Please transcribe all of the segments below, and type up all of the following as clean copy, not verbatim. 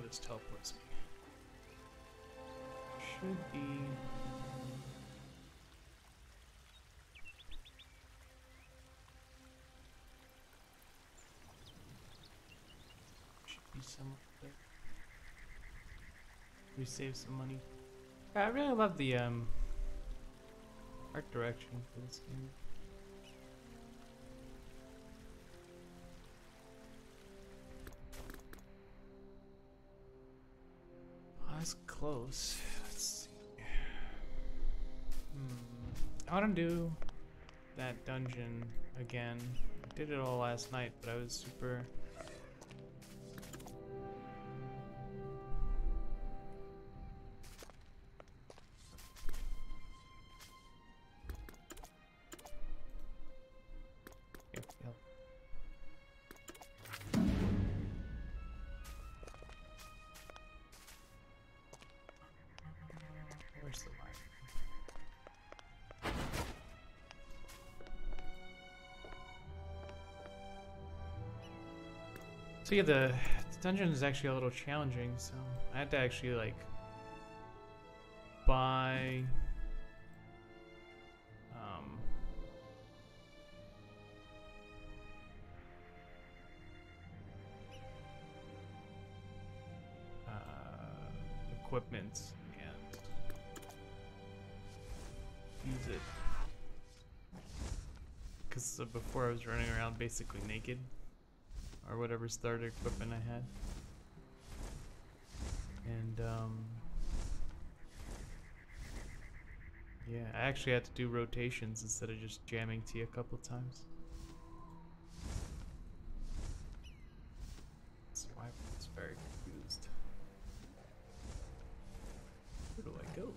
this teleports me. Should be. Should be somewhere there. We save some money. Yeah, I really love the art direction for this game. Oh, that's close. Let's see. I want to do that dungeon again. I did it all last night, but I was super. Where's the library? So yeah, the dungeon is actually a little challenging, so I had to actually like buy equipment and use it, because before I was running around basically naked, or whatever starter equipment I had. And yeah, I actually had to do rotations instead of just jamming T a couple times. That's why I was very confused. Where do I go?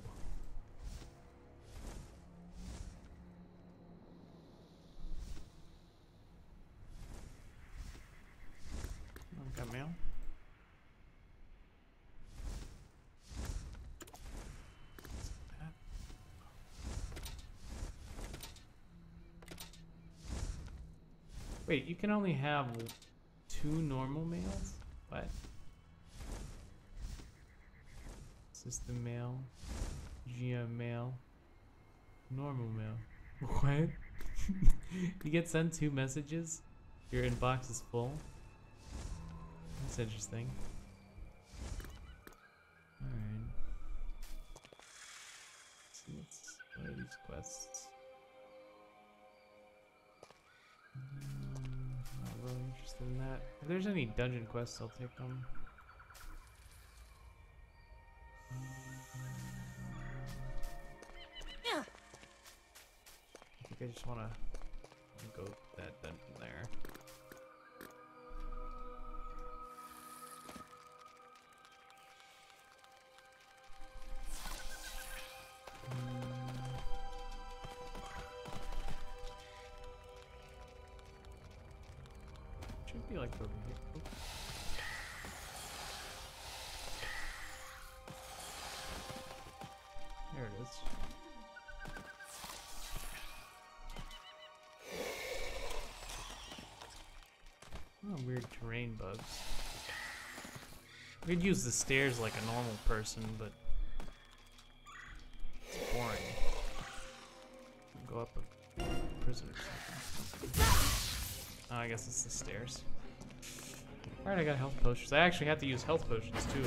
Got mail. Wait, you can only have 2 normal mails? What? System mail, GM mail, normal mail. What? You get sent 2 messages? Your inbox is full? That's interesting. Alright. Let's see what are these quests. Not really interested in that. If there's any dungeon quests, I'll take them. I think I just want to go that dungeon there. Should be like over here. Oops. There it is. Oh, weird terrain bugs. We could use the stairs like a normal person, but it's boring. Go up a prison or something. Oh, I guess it's the stairs. Alright, I got health potions. I actually have to use health potions too.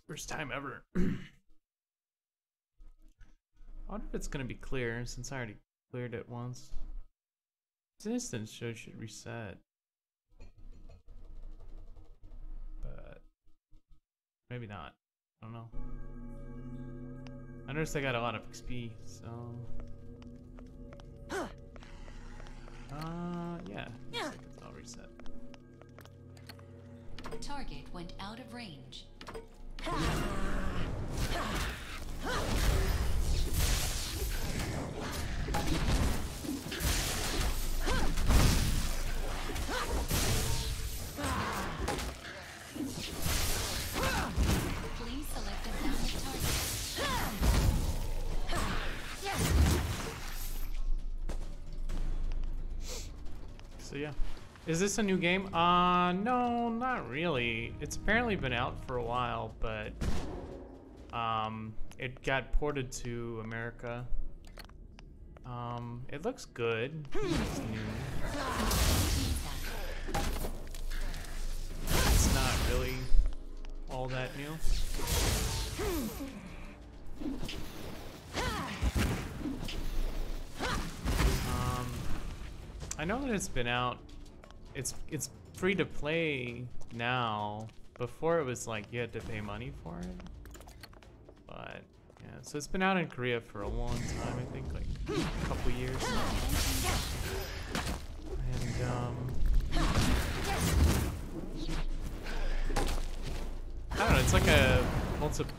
First time ever. I wonder if it's gonna be clear since I already cleared it once. This instance should reset. But maybe not. I don't know. I noticed I got a lot of XP, so yeah. Looks like it's all reset. Target went out of range. Please select a valid target. So yeah, Is this a new game? No, not really. It's apparently been out for a while, but it got ported to America. It looks good. It's new. It's not really all that new. I know that it's been out. It's free to play now. Before it was like you had to pay money for it. But yeah, so it's been out in Korea for a long time. I think like a couple years. And I don't know. It's like a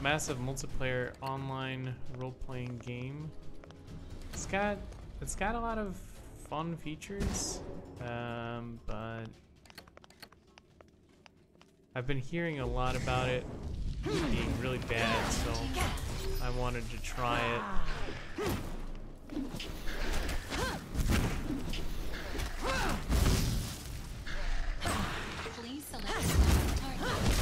massive multiplayer online role-playing game. It's got a lot of fun features, but I've been hearing a lot about it being really bad, so I wanted to try it. Please select the target.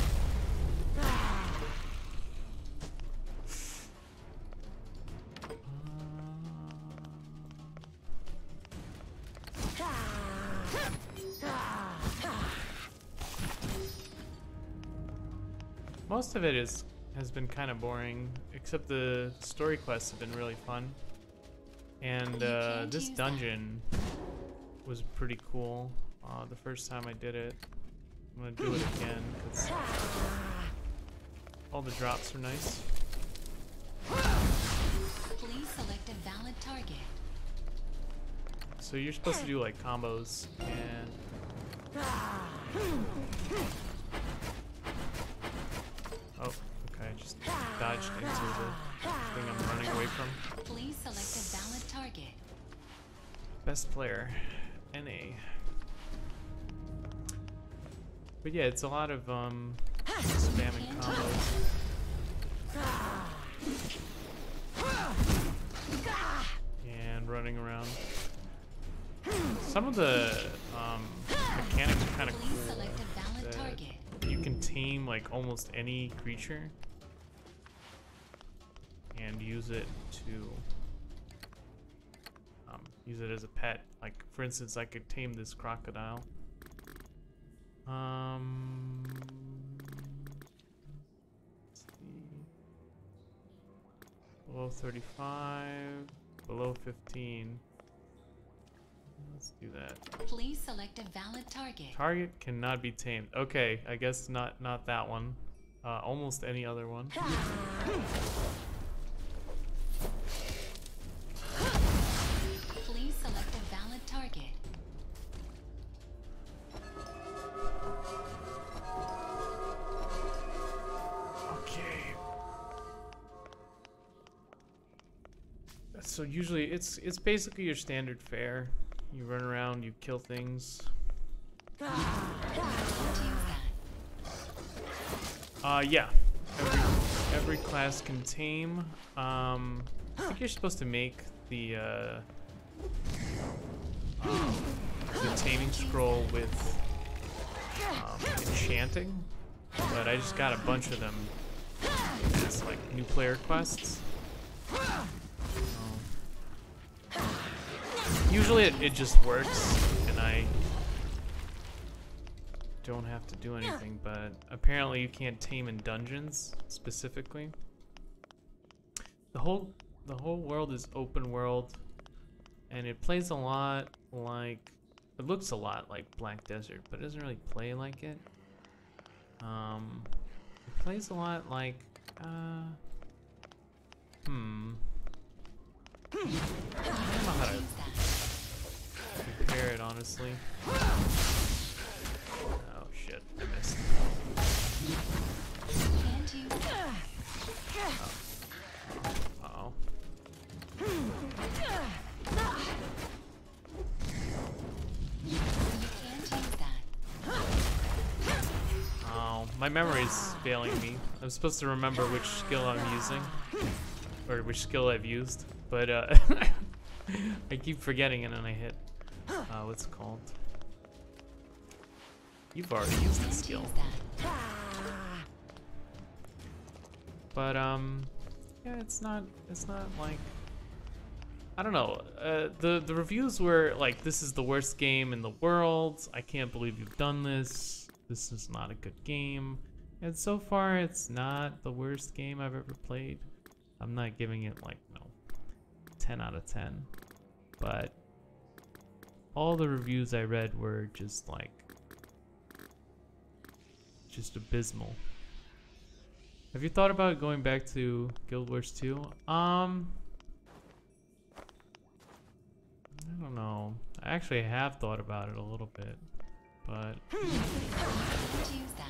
Most of it has been kind of boring, except the story quests have been really fun. And this dungeon was pretty cool the first time I did it. I'm gonna do it again because all the drops are nice. Please select a valid target. So you're supposed to do like combos and oh, okay, just dodged into the thing I'm running away from. Please select a valid target. Best player, NA. But yeah, it's a lot of spamming combos. And running around. Some of the mechanics are kind of Please cool. select a valid that target. You can tame like almost any creature and use it to use it as a pet. Like for instance, I could tame this crocodile. Let's see. Below 35, below 15. Let's do that. Please select a valid target. Target cannot be tamed. Okay, I guess not that one. Almost any other one. Please select a valid target. Okay. So usually it's basically your standard fare. You run around, you kill things. Yeah. Every class can tame. I think you're supposed to make the taming scroll with enchanting, but I just got a bunch of them as like new player quests. Usually it just works and I don't have to do anything, but apparently you can't tame in dungeons specifically. The whole world is open world and it plays a lot like, it looks a lot like Black Desert, but it doesn't really play like it. It plays a lot like I don't know how to compare it, honestly. Oh shit, I missed. Can't use that. Uh-oh. You can't use that. Oh, my memory's failing me. I'm supposed to remember which skill I'm using, or which skill I've used, but I keep forgetting it and I hit what's it called? You've already used the Can't skill. use that. But yeah, it's not like, I don't know. The reviews were like, this is the worst game in the world. I can't believe you've done this. This is not a good game. And so far, it's not the worst game I've ever played. I'm not giving it like, 10 out of 10. But all the reviews I read were just like, just abysmal. Have you thought about going back to Guild Wars 2? I don't know. I actually have thought about it a little bit, but Can't use that.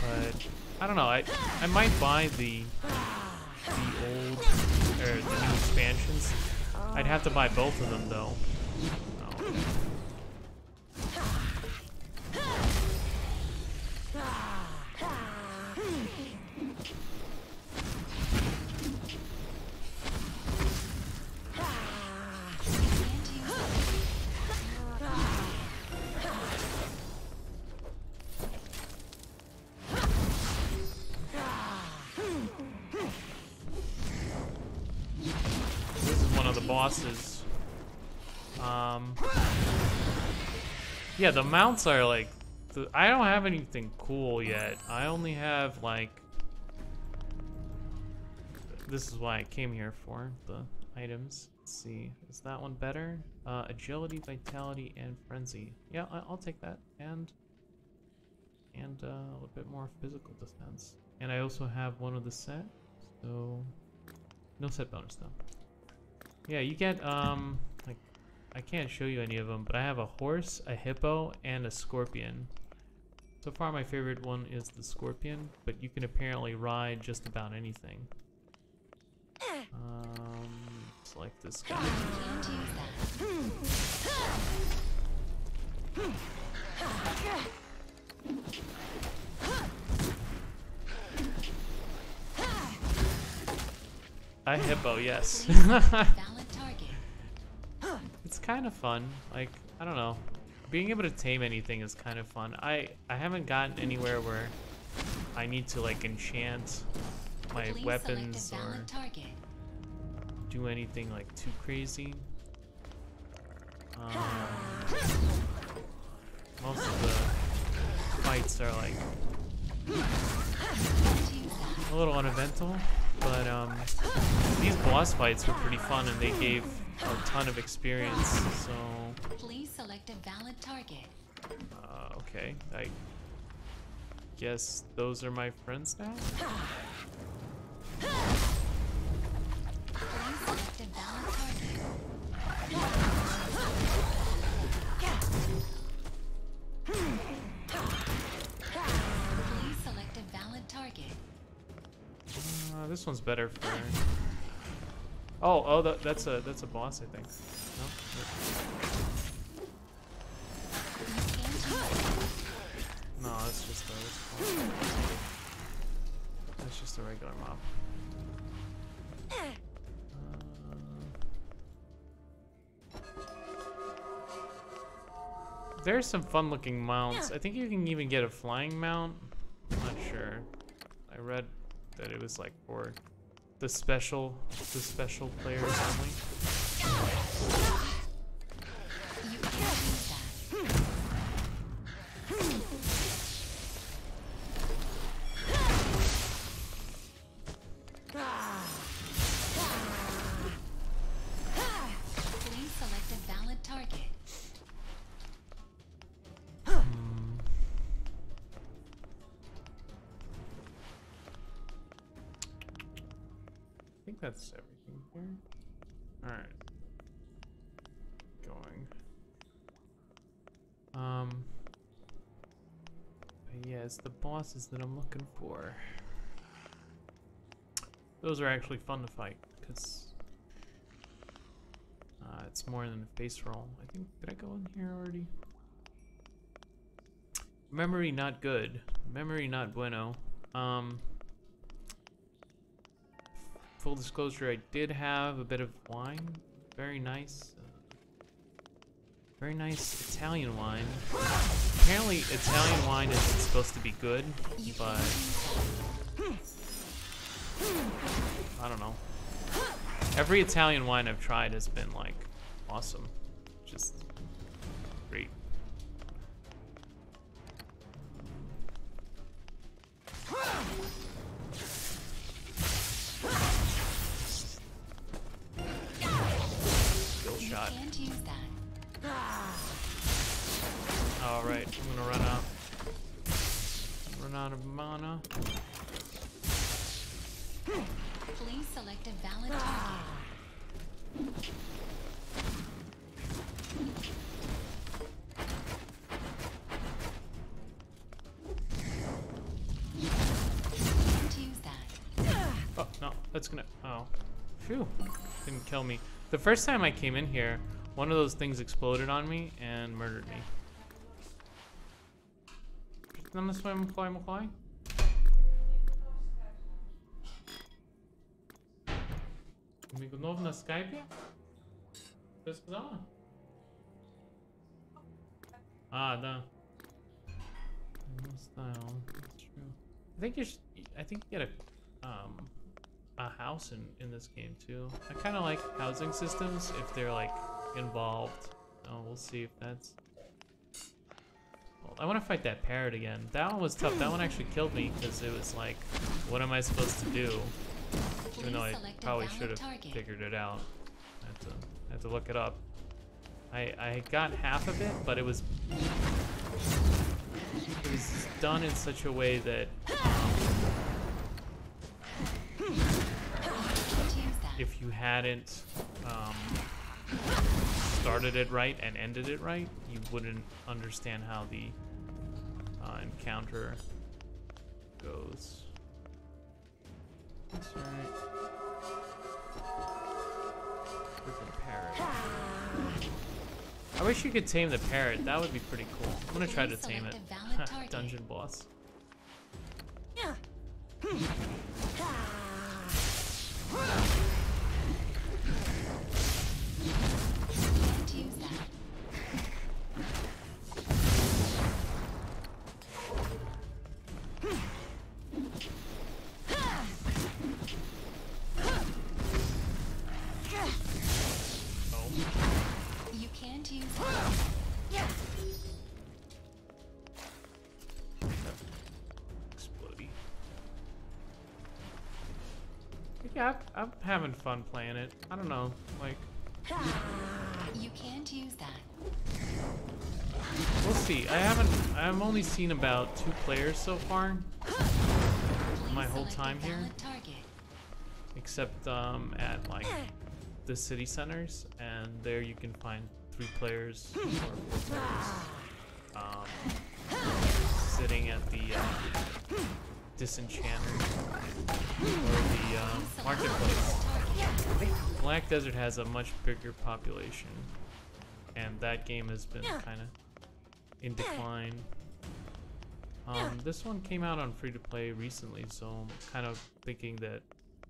but I don't know. I might buy the old or the new expansions. I'd have to buy both of them though. No. Can't use that. This is one of the bosses. Yeah, the mounts are like, I don't have anything cool yet. I only have like, this is why I came here for, the items. Let's see, is that one better? Agility, vitality, and frenzy. Yeah, I'll take that. And a little bit more physical defense. And I also have one of the set, so no set bonus though. Yeah, you get like, I can't show you any of them, but I have a horse, a hippo, and a scorpion. So far my favorite one is the scorpion, but you can apparently ride just about anything. Select this guy. Can't use that. A hippo, yes. Valid target. It's kind of fun. Like, I don't know. Being able to tame anything is kind of fun. I haven't gotten anywhere where I need to like enchant my Please weapons select a or valid target. do anything like too crazy. Most of the fights are like Can't use that. a little uneventful, but these boss fights were pretty fun and they gave a ton of experience. So Please select a valid target. okay, I guess those are my friends now. Please select a valid target. Please select a valid target. This one's better for. Oh, that's a boss, I think. No? You can't use that. No, that's just that's just a regular mob. There's some fun-looking mounts. I think you can even get a flying mount. I'm not sure. I read that it was like for the special players only. You can't use that. Please select a valid target. I think that's everything here. Alright. Going. But yeah, it's the bosses that I'm looking for. Those are actually fun to fight, because it's more than a face roll. I think, did I go in here already? Memory not good. Memory not bueno. full disclosure, I did have a bit of wine. Very nice. Very nice Italian wine. Apparently, Italian wine isn't supposed to be good, but I don't know. Every Italian wine I've tried has been like awesome. Just great. Skill shot. Can't use that. Alright, I'm gonna run out of mana. Please select a valid target. Can't use that. Oh, no, that's gonna, oh. Phew, didn't kill me. The first time I came in here, one of those things exploded on me and murdered me. Нам на своем Маклай. Мигунов на скайпе? Что сказала? А, да. No style. That's true. I think you should, I think you get a house in this game too. I kind of like housing systems if they're like involved. Oh, we'll see if that's. Well, I want to fight that parrot again. That one was tough. That one actually killed me because it was like, what am I supposed to do? Even though I probably should have figured it out. I had to look it up. I got half of it, but it was done in such a way that if you hadn't started it right and ended it right, you wouldn't understand how the encounter goes. That's right. Freaking parrot. I wish you could tame the parrot. That would be pretty cool. I'm gonna try to tame it. Dungeon boss. Yeah, I'm having fun playing it. I don't know, like. You can't use that. We'll see. I've only seen about 2 players so far. My whole time here. Except at like the city centers, and there you can find 3 players or 4 players sitting at the Disenchanter or the marketplace. I think Black Desert has a much bigger population, and that game has been kind of in decline. This one came out on free-to-play recently, so I'm kind of thinking that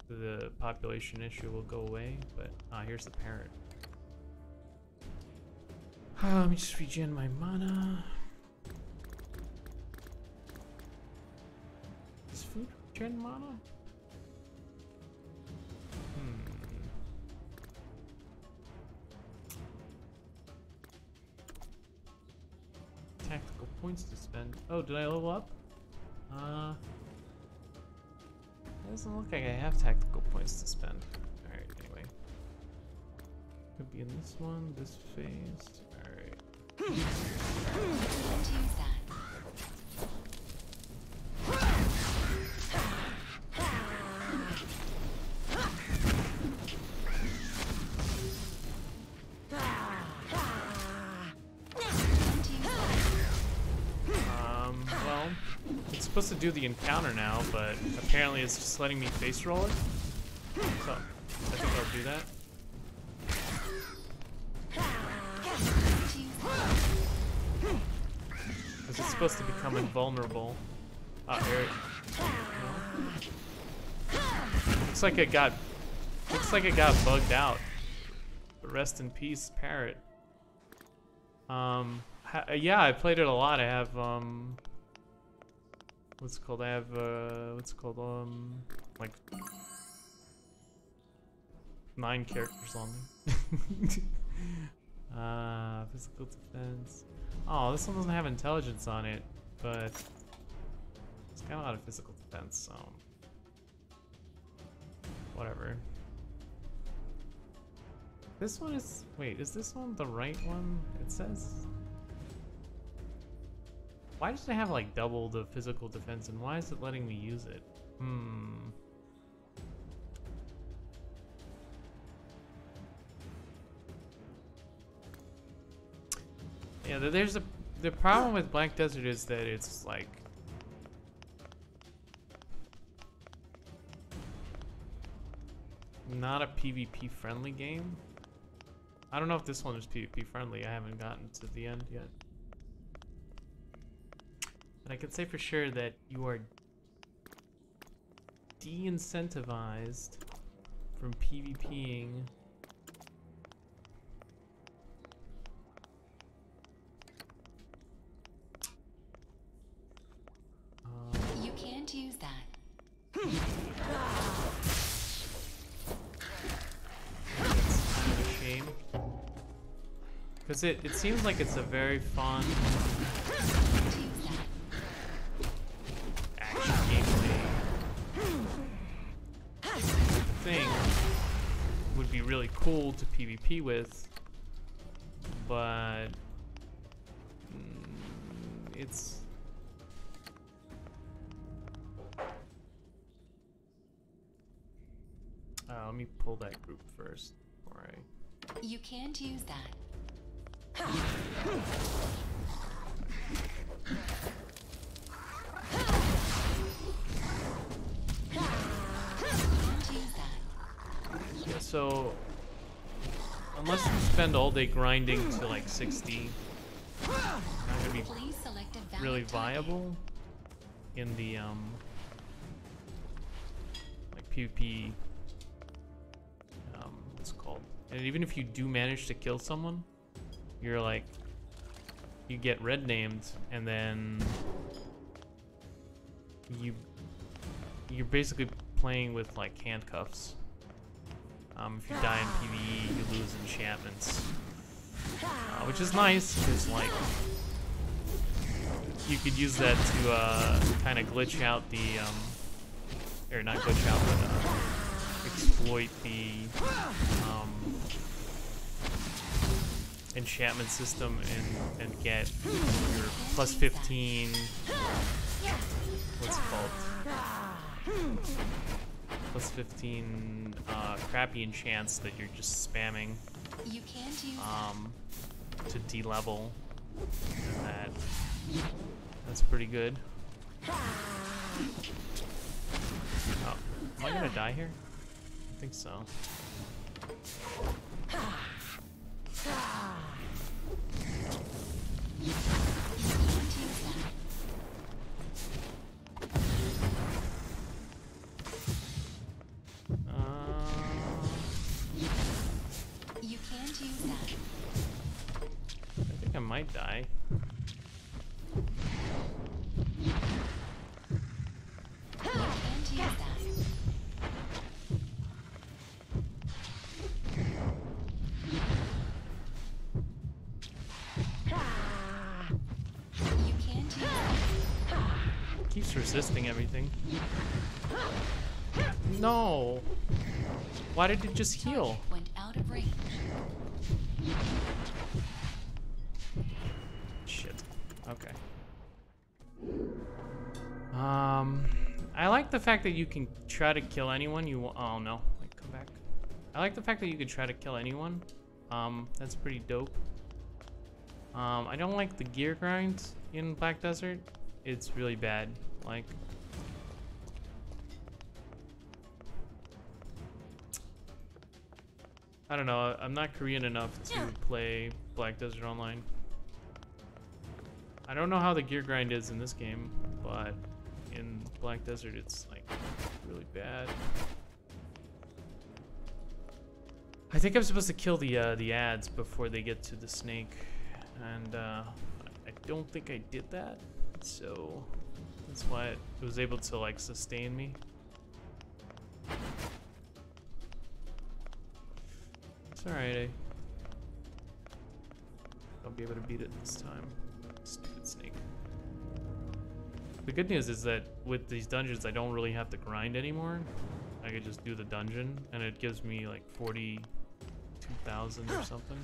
the population issue will go away, but here's the parrot. Let me just regen my mana. Is food regen mana? Tactical points to spend. Oh, did I level up? Doesn't look like I have tactical points to spend. Alright, anyway. Could be in this one, this phase. Alright. Well, it's supposed to do the encounter now, but apparently it's just letting me face roll it. So, I think I'll do that. Because it's supposed to become invulnerable. Here. Looks like I got Looks like it got bugged out. But rest in peace, Parrot. Yeah, I played it a lot. I have what's it called? I have like 9 characters on me. Physical defense. Oh, this one doesn't have intelligence on it, but it's got a lot of physical defense, so whatever. This one is, wait, is this one the right one? It says, why does it have like double the physical defense, and why is it letting me use it? Yeah, the problem with Black Desert is that it's like not a PvP friendly game. I don't know if this one is PvP friendly. I haven't gotten to the end yet. But I can say for sure that you are de-incentivized from PvPing. You can't use that. Shame. Because it seems like it's a very fun action gameplay thing. Would be really cool to PvP with, but it's let me pull that group first before I... You can't use that. Yeah, so unless you spend all day grinding to like 60, it's not gonna be really viable in the like PvP. What's it called? And even if you do manage to kill someone, you're like, you get red named, and then you're basically playing with like handcuffs. If you die in PvE, you lose enchantments, which is nice because like you could use that to kind of glitch out the or not glitch out, but exploit the enchantment system and get your plus 15, what's it called? Plus 15 crappy enchants that you're just spamming You can't use to de-level, and that's pretty good. Oh, am I gonna die here? I think so. You can't use that. I think I might die. You can't use that. You can't use that. Keeps resisting everything. No! Why did it just heal? Went out of range. Shit. Okay. I like the fact that you can try to kill anyone you want. Oh no, like come back. I like the fact that you can try to kill anyone. That's pretty dope. I don't like the gear grind in Black Desert. It's really bad. Like, I don't know. I'm not Korean enough to play Black Desert Online. I don't know how the gear grind is in this game, but in Black Desert it's like really bad. I think I'm supposed to kill the ads before they get to the snake, and I don't think I did that, so that's why it was able to like sustain me. It's alright. I'll be able to beat it this time. Stupid snake. The good news is that with these dungeons, I don't really have to grind anymore. I could just do the dungeon, and it gives me like 42,000 or something.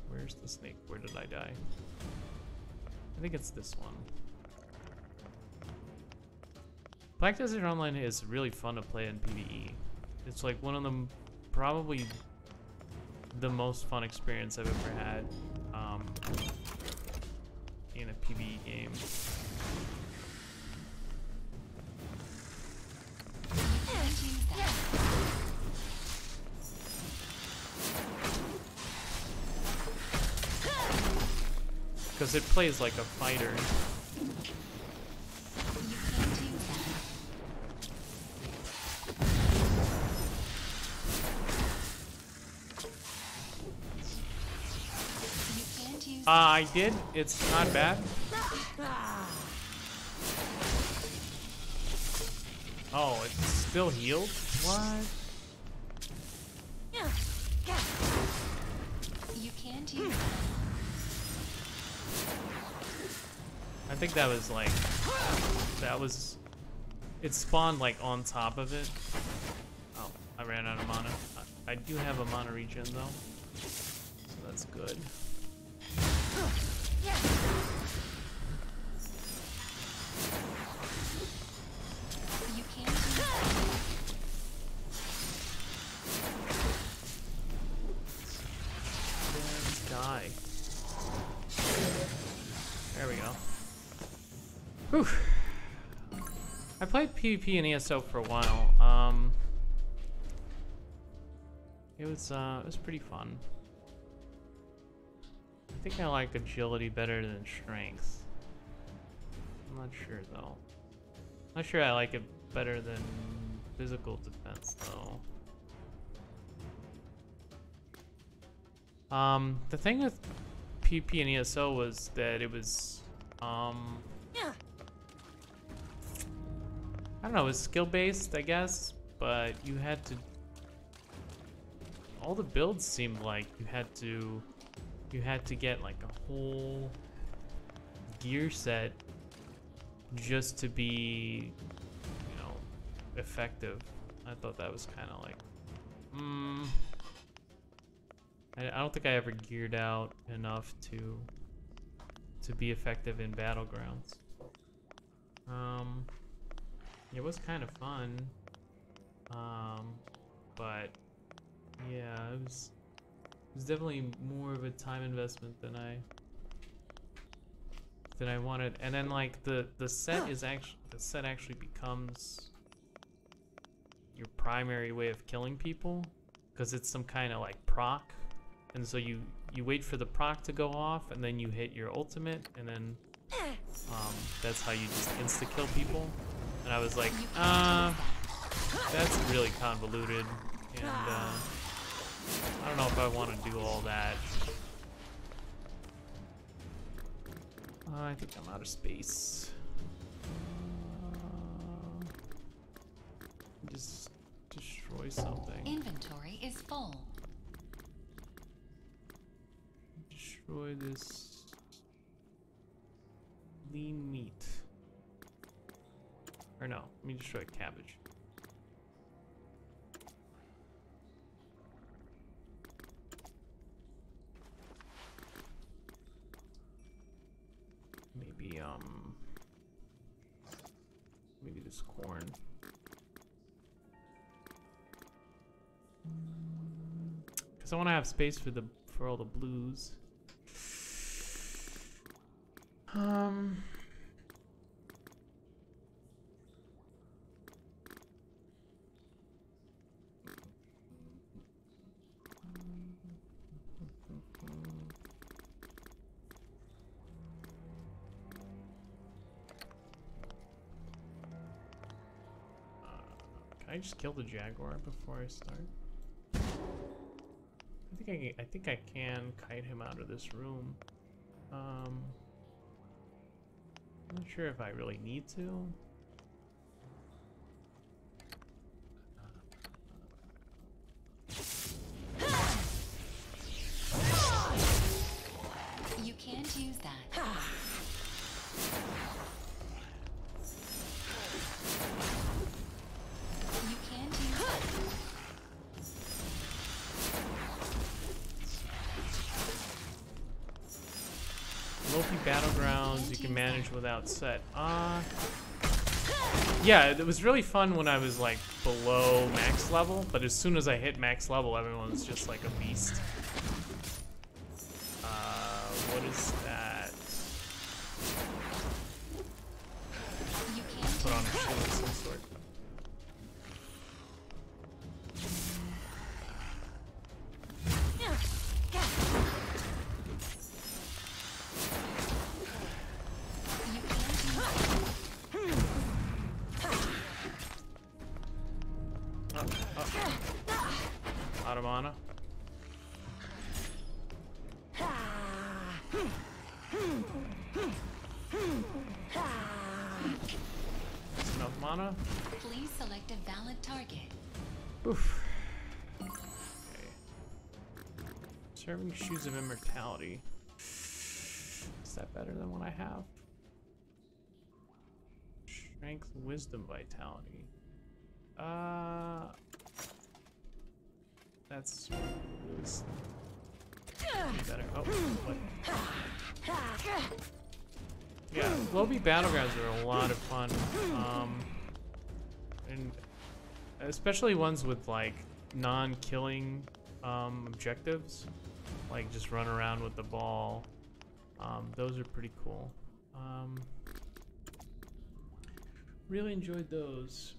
Where's the snake? Where did I die? I think it's this one. Black Desert Online is really fun to play in PvE. It's like one of them, probably the most fun experience I've ever had in a PvE game. Because it plays like a fighter. I did. It's not bad. Oh, it's still healed? What? You can't use I think that was like, it spawned like on top of it. Oh, I ran out of mana. I do have a mana regen though, so that's good. You can't use Let's die. There we go. Whew. I played PvP and ESO for a while. It was pretty fun. I think I like agility better than strength. I'm not sure though. Not sure I like it better than physical defense though. The thing with PvP and ESO was that it was I don't know, it was skill based I guess, but you had to, all the builds seemed like you had to get like a whole gear set just to be, you know, effective. I thought that was kind of like, I don't think I ever geared out enough to be effective in Battlegrounds. It was kind of fun, but yeah, it was definitely more of a time investment than I wanted. And then like the set actually becomes your primary way of killing people, because it's some kind of like proc, and so you wait for the proc to go off and then you hit your ultimate, and then that's how you just insta kill people. And I was like, that's really convoluted, and I don't know if I want to do all that. I think I'm out of space. Just destroy something. Inventory is full. Destroy this lean meat. Or no, let me destroy cabbage. Maybe this corn. Because I want to have space for all the blues. I just kill the jaguar before I start. I think I can kite him out of this room. I'm not sure if I really need to. You can't use that. You can't use that. Loki Battlegrounds you can manage without set. Yeah, it was really fun when I was like below max level, but as soon as I hit max level, everyone's just like a beast. What is that? You can't Put on a use shield of some sort. You can't use Out of mana. That's enough mana. Please select a valid target. Oof. Okay. Serving Shoes of Immortality. Is that better than what I have? Strength, Wisdom, Vitality. That's better. Oh, what? Yeah, Lobi Battlegrounds are a lot of fun. And especially ones with like non-killing objectives, like just run around with the ball. Those are pretty cool. Really enjoyed those.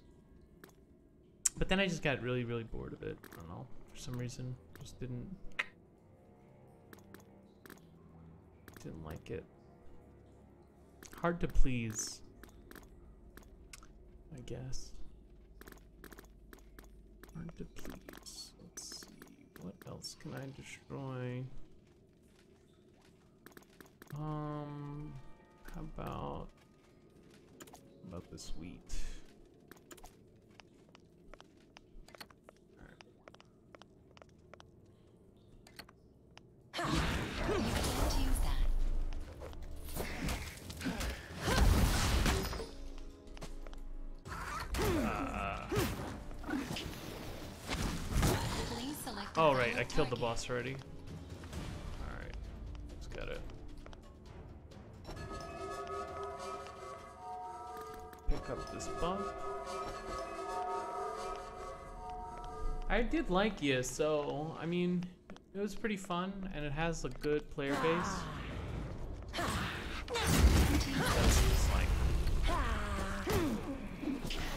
But then I just got really, really bored of it. I don't know, for some reason, just didn't like it. Hard to please, I guess. Hard to please. Let's see, what else can I destroy? How about this wheat? You can't use that. Please select a Oh right, valid I killed the target. boss already. Alright, let's get it. Pick up this bump. I did like ESO. I mean, it was pretty fun, and it has a good player base. That's just like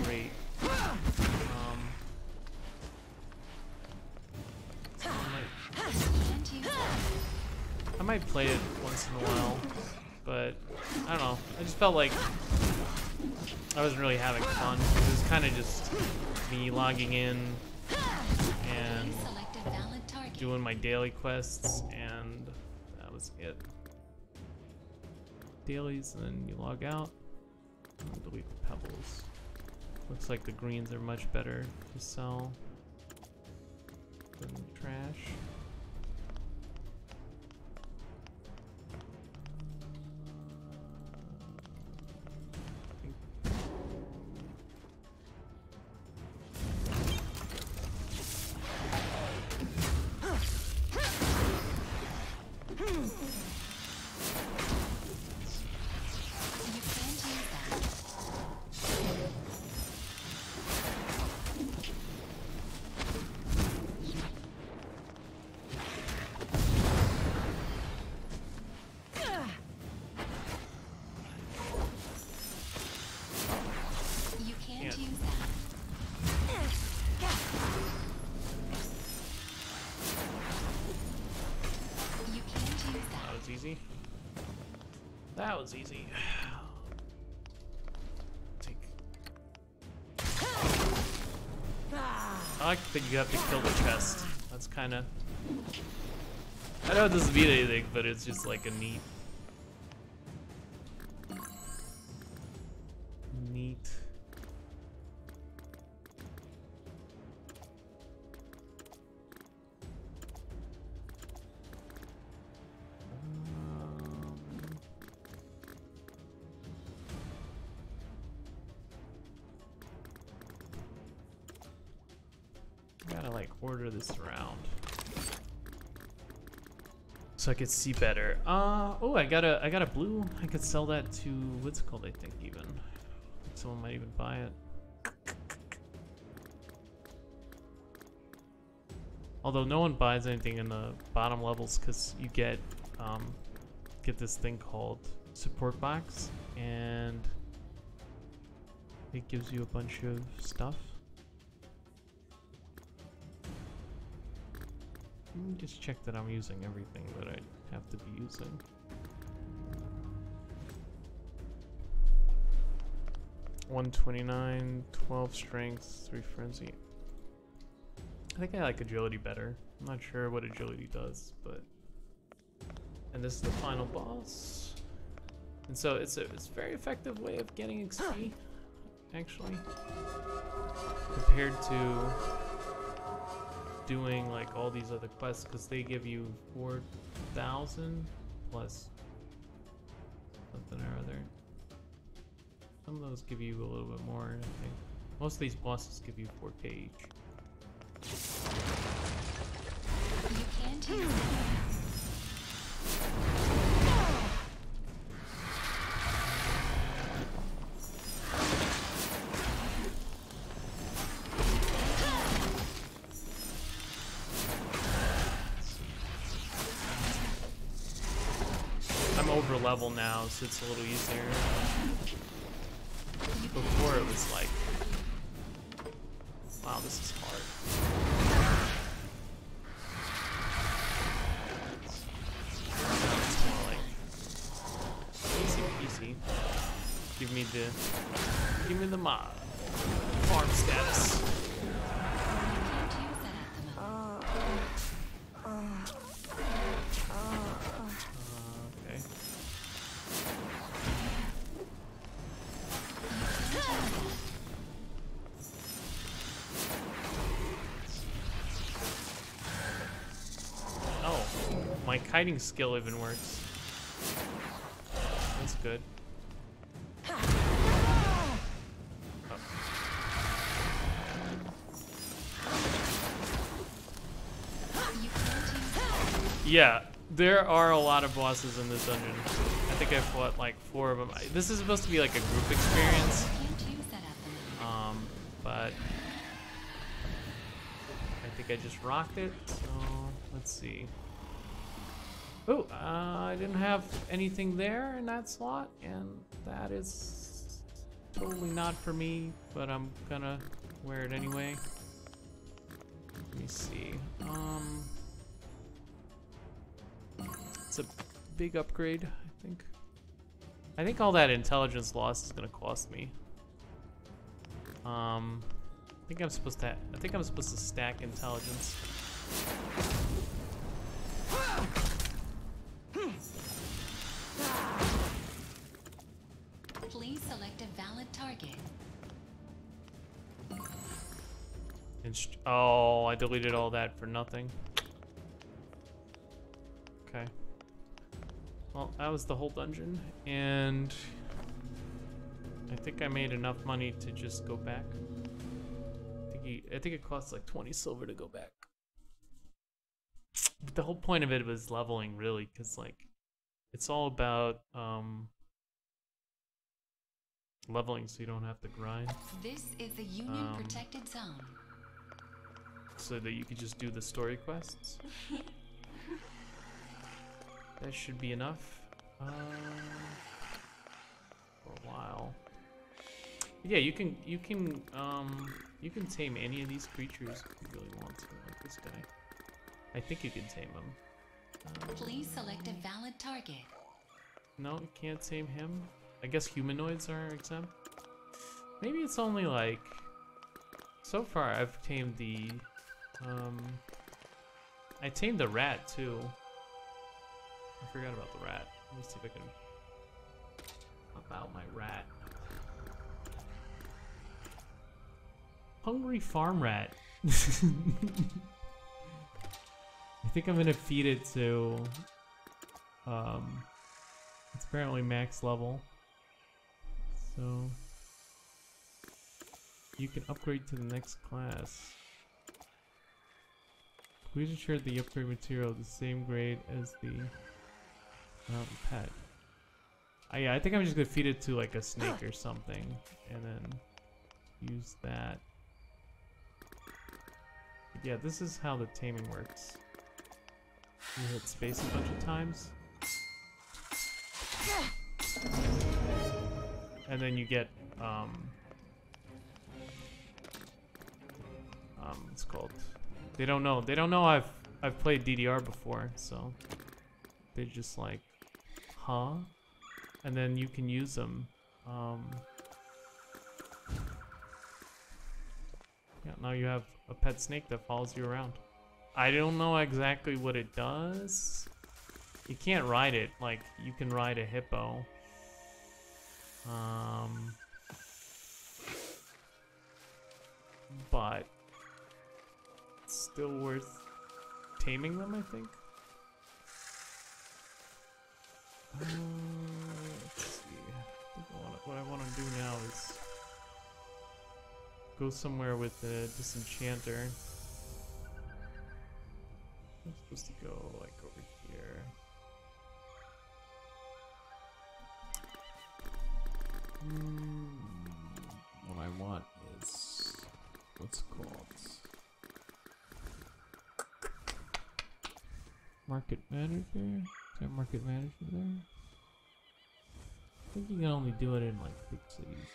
great. So Can't use that. I might play it once in a while, but I don't know. I just felt like I wasn't really having fun. It was kind of just me logging in and Please select a valid target. doing my daily quests, and that was it. Dailies, and then you log out and delete the pebbles. Looks like the greens are much better to sell than the trash. You can't use that. You can't Can't. use that. You can't use That that. was easy. That was easy. Take. I like that you have to kill the chest. That's kind of... I know it doesn't mean anything, but it's just like a neat... Neat... Gotta like order this around so I could see better. Oh, I got a blue. I could sell that to what's it called? I think even someone might even buy it. Although no one buys anything in the bottom levels because you get this thing called support box, and it gives you a bunch of stuff. Let me just check that I'm using everything that I have to be using. $129, 12 strength, 3 frenzy. I think I like agility better. I'm not sure what agility does, but... And this is the final boss. And so it's a very effective way of getting XP, actually. Compared to doing like all these other quests, because they give you 4,000 plus something or other. Some of those give you a little bit more, I think. Most of these bosses give you 4K each. You can't use it. I'm over level now, so it's a little easier. Before it was like, wow, this is hard. Now it's more like easy peasy. Give me the mod farm status. Okay. Oh, my kiting skill even works. That's good. Yeah, there are a lot of bosses in this dungeon. I think I fought like 4 of them. This is supposed to be like a group experience. But I think I just rocked it. So let's see. Oh, I didn't have anything there in that slot, and that is totally not for me, but I'm gonna wear it anyway. Let me see. It's a big upgrade, I think. I think all that intelligence loss is gonna cost me. I think I'm supposed to stack intelligence. Please select a valid target. Oh, I deleted all that for nothing. Okay. Well, that was the whole dungeon, and I think I made enough money to just go back. I think it costs like 20 silver to go back. But the whole point of it was leveling, really, because like it's all about leveling, so you don't have to grind. This is the Union protected zone. So that you could just do the story quests. That should be enough for a while. Yeah, you can tame any of these creatures if you really want to, like this guy. I think you can tame him. Please select a valid target. No, you can't tame him. I guess humanoids are exempt. Maybe it's only like So far, I've tamed the, I tamed the rat too. I forgot about the rat. Let me see if I can pop out my rat. Hungry farm rat. I think I'm gonna feed it to, it's apparently max level. So you can upgrade to the next class. Please ensure the upgrade material is the same grade as the mountain pet. Yeah, I think I'm just gonna feed it to like a snake or something, and then use that. But yeah, this is how the taming works. You hit space a bunch of times, and then you get it's called. They don't know. They don't know I've played DDR before, so they just like, huh? And then you can use them. Yeah, now you have a pet snake that follows you around. I don't know exactly what it does. You can't ride it. Like, you can ride a hippo. But it's still worth taming them, I think. Let's see. I think what I want to do now is go somewhere with the disenchanter. I'm supposed to go like over here. What I want is what's it called? Market manager? Is there a market manager there? I think you can only do it in like big cities.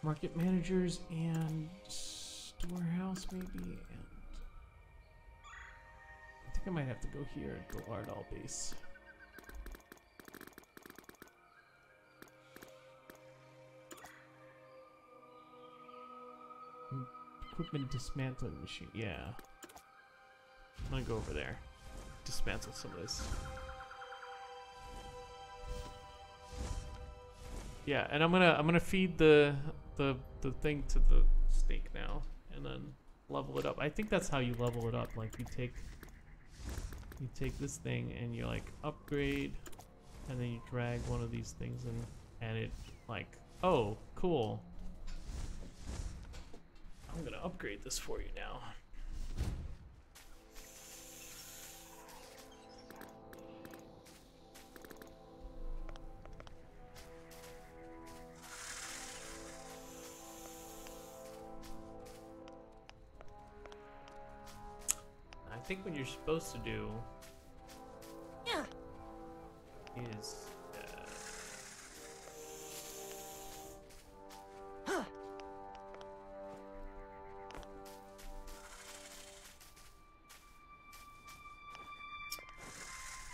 Market managers and storehouse maybe, and I think I might have to go here at Galardal base. Equipment dismantling machine, yeah. I'm gonna go over there. Dismantle some of this. Yeah, and I'm gonna feed the thing to the snake now, and then level it up. I think that's how you level it up. Like you take this thing and you like upgrade, and then you drag one of these things in, and it like, oh, cool. I'm gonna upgrade this for you now. I think what you're supposed to do is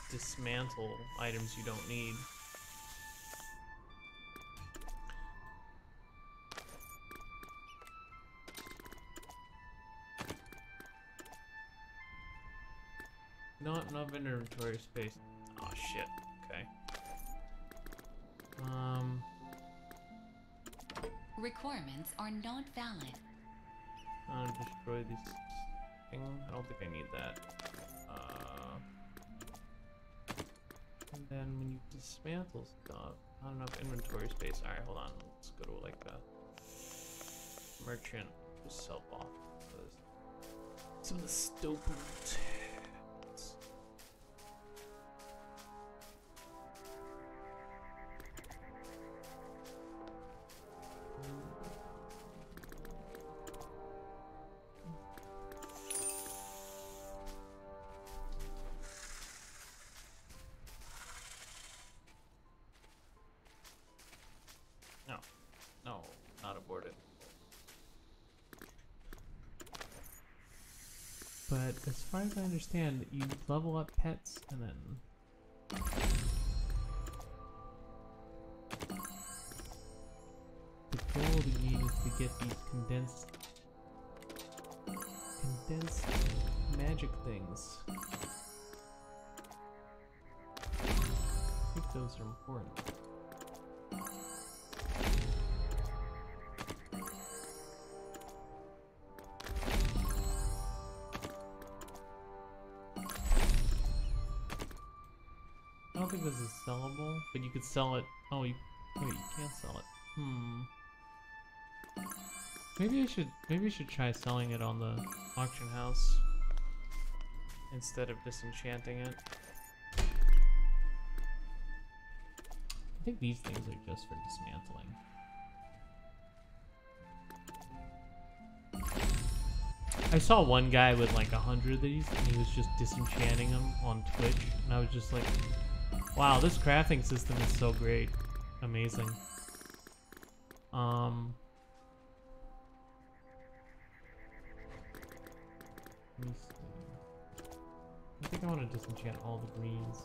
dismantle items you don't need. Not enough inventory space. Oh shit. Okay. Requirements are not valid. I'm gonna destroy this thing. I don't think I need that. And then when you dismantle stuff, not enough inventory space. Alright, hold on. Let's go to like a merchant. Just sell off some of the stope loot. No, not aborted. But as far as I understand, you level up pets and then the goal to need is to get these condensed magic things. I think those are important. I don't think this is sellable, but you could sell it. Oh, wait, you can't sell it. Maybe I should try selling it on the auction house instead of disenchanting it. I think these things are just for dismantling. I saw one guy with like 100 of these, and he was just disenchanting them on Twitch, and I was just like, wow, this crafting system is so great. Amazing. Let me see. I think I want to disenchant all the greens.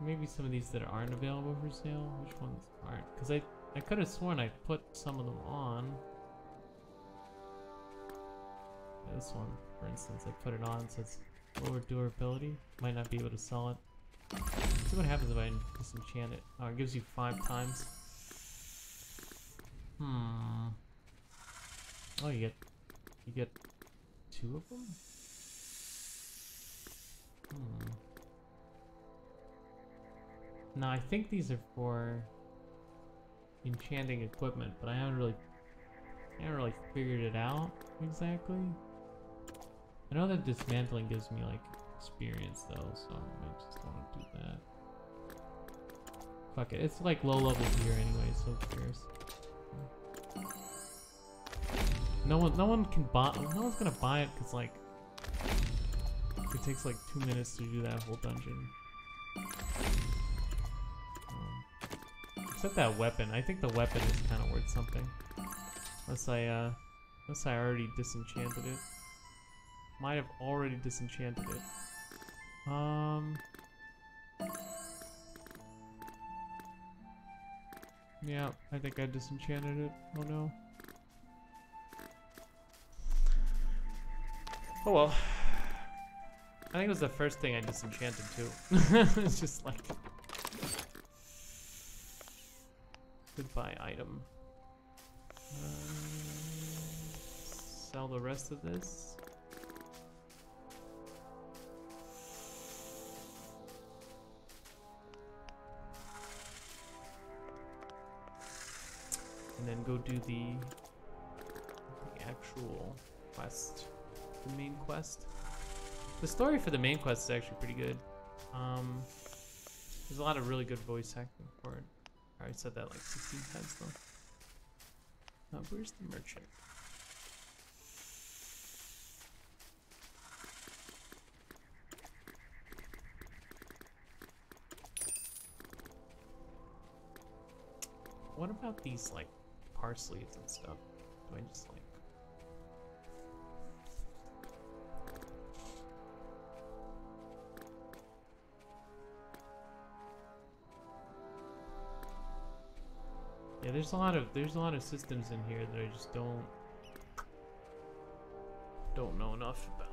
Maybe some of these that aren't available for sale. Which ones aren't? Because I could have sworn I put some of them on. This one, for instance, I put it on, so it's lower durability. Might not be able to sell it. Let's see what happens if I disenchant it. Oh, it gives you 5 times. Oh, you get 2 of them? No, I think these are for enchanting equipment, but I haven't really figured it out exactly. I know that dismantling gives me like experience though, so I just want to do that. Fuck it, it's like low level gear anyway, so who cares? No one's gonna buy it because like it takes like 2 minutes to do that whole dungeon. Except that weapon. I think the weapon is kind of worth something. Unless I already disenchanted it. Might have already disenchanted it. Yeah, I think I disenchanted it. Oh no. Oh well. I think it was the first thing I disenchanted too. It's just like goodbye item. Sell the rest of this. And then go do the actual quest, the main quest. The story for the main quest is actually pretty good. There's a lot of really good voice acting for it. I already said that like 16 times though. Where's the merchant? What about these like parsleys and stuff? Do I just like... Yeah, there's a lot of systems in here that I just don't know enough about.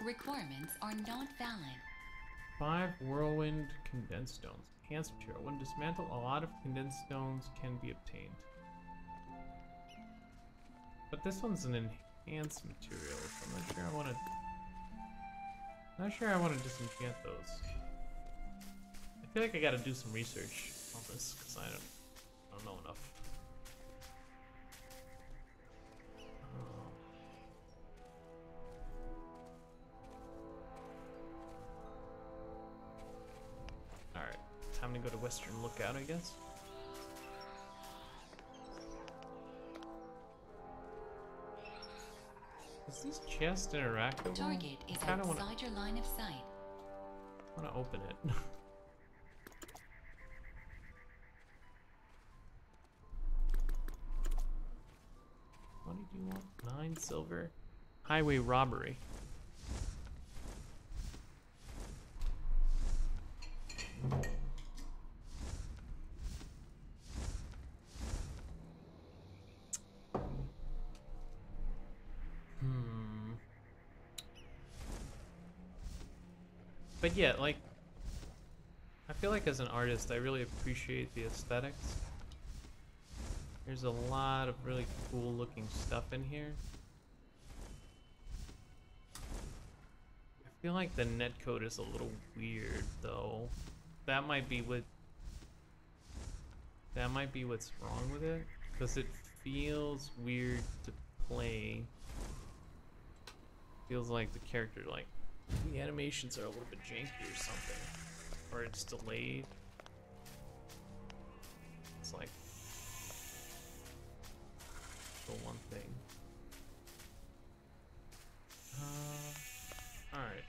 Requirements are not valid. 5 whirlwind condensed stones. Enhanced material. When dismantled, a lot of condensed stones can be obtained. But this one's an enhanced material, so I'm not sure I want to disenchant those. I feel like I gotta do some research on this because I don't know enough. Alright, time to go to Western Lookout, I guess. Is this chest interactable? Target is I kinda outside your line of sight. wanna open it. What did you want? 9 silver. Highway robbery. But yeah, like, I feel like as an artist, I really appreciate the aesthetics. There's a lot of really cool looking stuff in here. I feel like the netcode is a little weird though. That might be what's wrong with it, because it feels weird to play. Feels like the character, like, the animations are a little bit janky or something, or it's delayed. It's like the one thing. All right.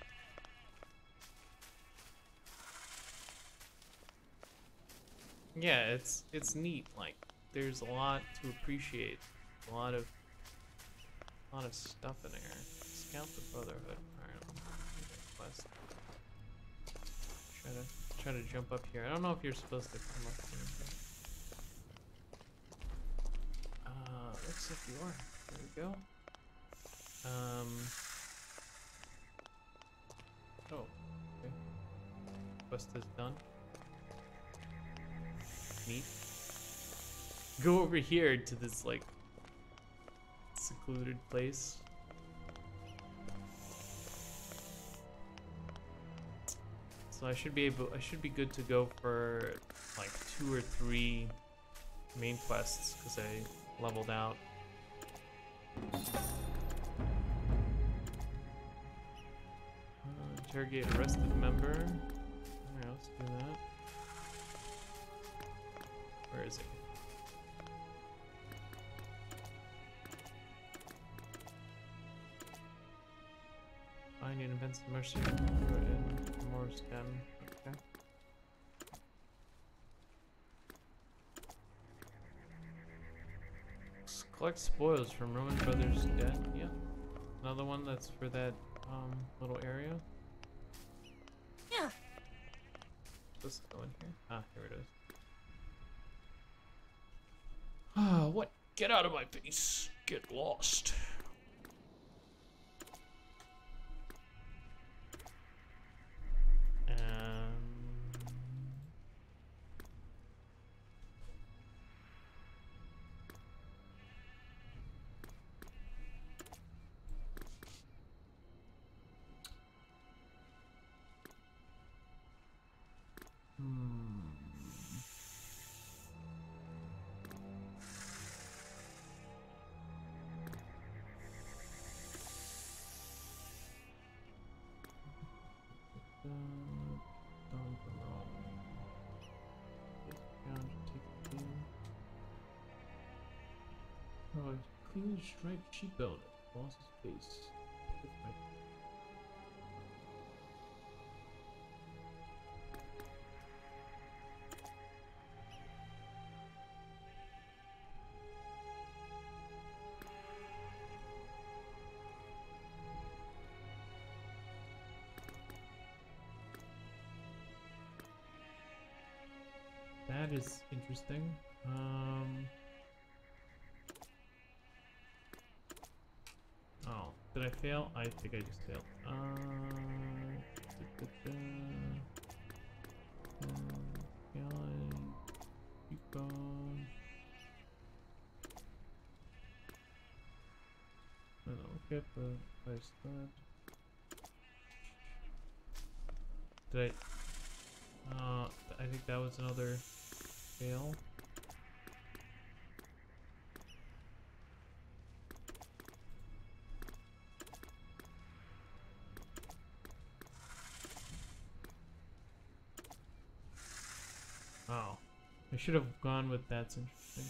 Yeah, it's neat. Like, there's a lot to appreciate. A lot of stuff in here. Scout the Brotherhood. Alright, quest. Try to jump up here. I don't know if you're supposed to come up here. Looks like you are. There we go. Oh, okay. Quest is done. Neat. Go over here to this, like, secluded place. So I should be good to go for like 2 or 3 main quests because I leveled out. Interrogate arrested member. Alright, let's do that. Where is it? Find an events of mercy in more stem. Okay. Collect spoils from Roman Brothers' dead. Yeah. Another one that's for that little area. Yeah. Supposed to go in here. Ah, here it is. Ah, what? Get out of my face. Get lost. Oh, clean striped cheekbone. Boss's face. That is interesting. Oh, did I fail? I think I just failed. Get the place that. Did I think that was another fail. Oh, I should have gone with that's interesting.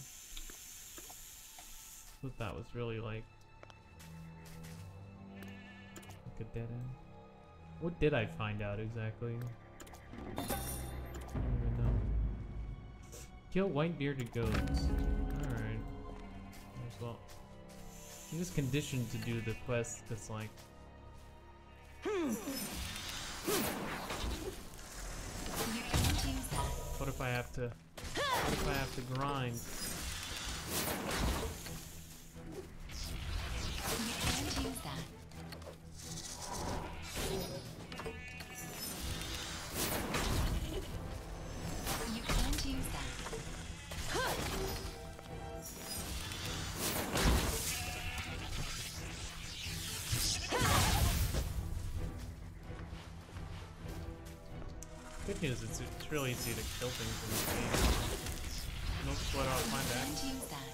But that was really like like a dead end. What did I find out exactly? I don't even know. Kill white bearded goats. Alright. Well, you're just conditioned to do the quest that's like. What if I have to? What if I have to grind? You can't use that. You can't use that. Good news, it's really easy to kill things in this game. No sweat off my back. Can't use that.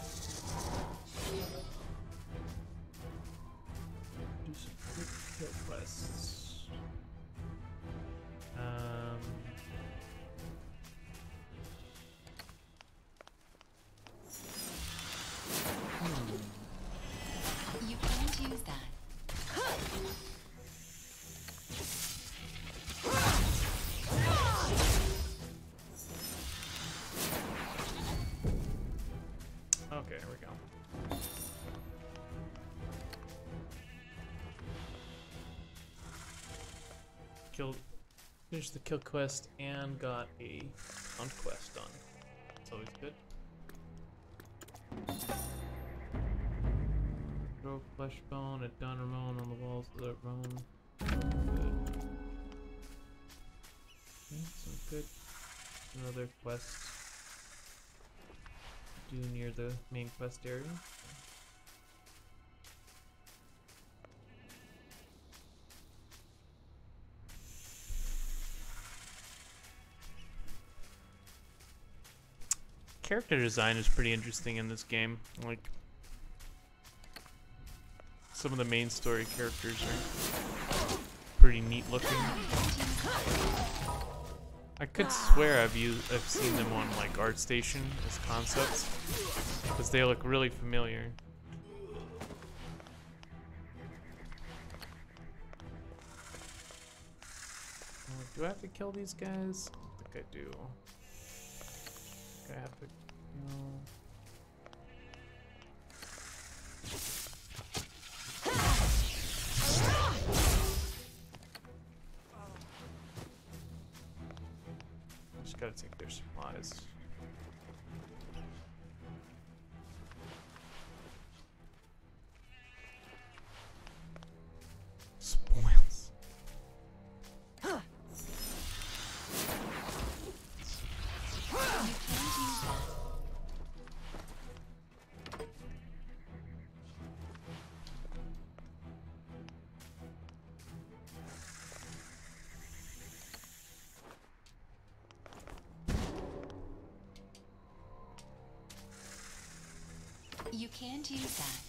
Do some quick kill quests. You can't use that. Okay, here we go. Finished the kill quest and got a hunt quest done. That's always good. Throw flesh bone at Don Ramon on the walls of the Ramon. Good. Okay, so good. Another quest do near the main quest area. Character design is pretty interesting in this game. Like, some of the main story characters are pretty neat looking. I could swear I've seen them on like ArtStation as concepts because they look really familiar. Do I have to kill these guys? I don't think I do. I have to. No. Just gotta take their supplies. Spoils. You can't use that.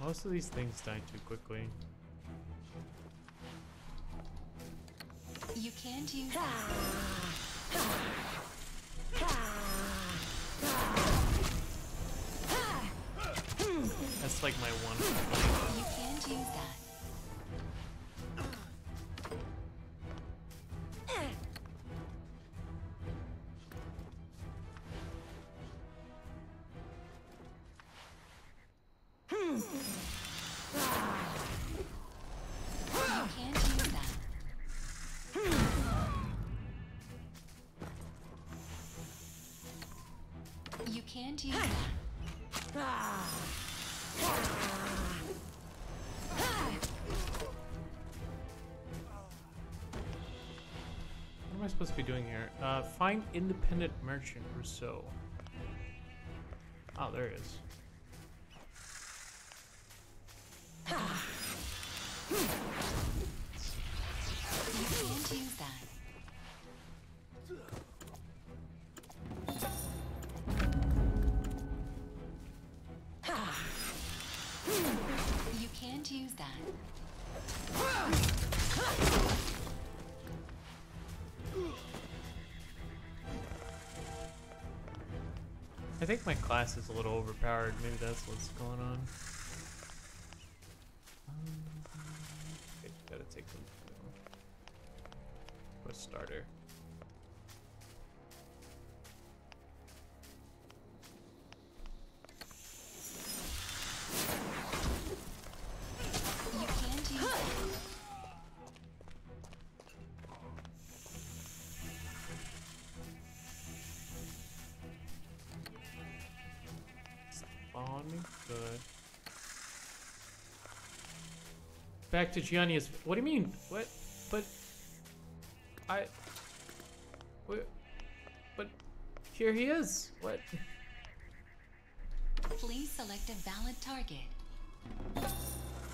Most of these things die too quickly. You can't use that. That's like my one. You can't use that. You can't use that. What am I supposed to be doing here? Find independent merchant Rousseau. Oh, there it is. You can't use that. You can't use that. I think my class is a little overpowered. Maybe that's what's going on. Okay, gotta take them for a starter. You can't use that. Spawning, good. Back to Gianni is. What do you mean? What? But what? But here he is. What? Please select a valid target.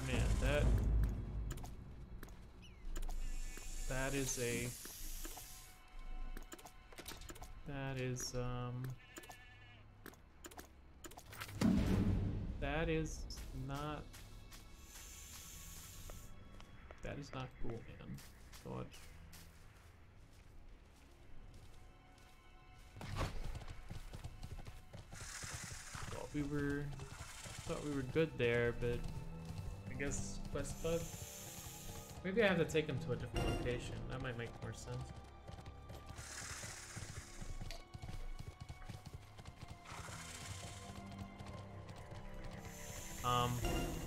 Man, that is a. That is That is not. That is not cool, man. Thought. Thought we were good there, but I guess quest bug. Maybe I have to take him to a different location. That might make more sense.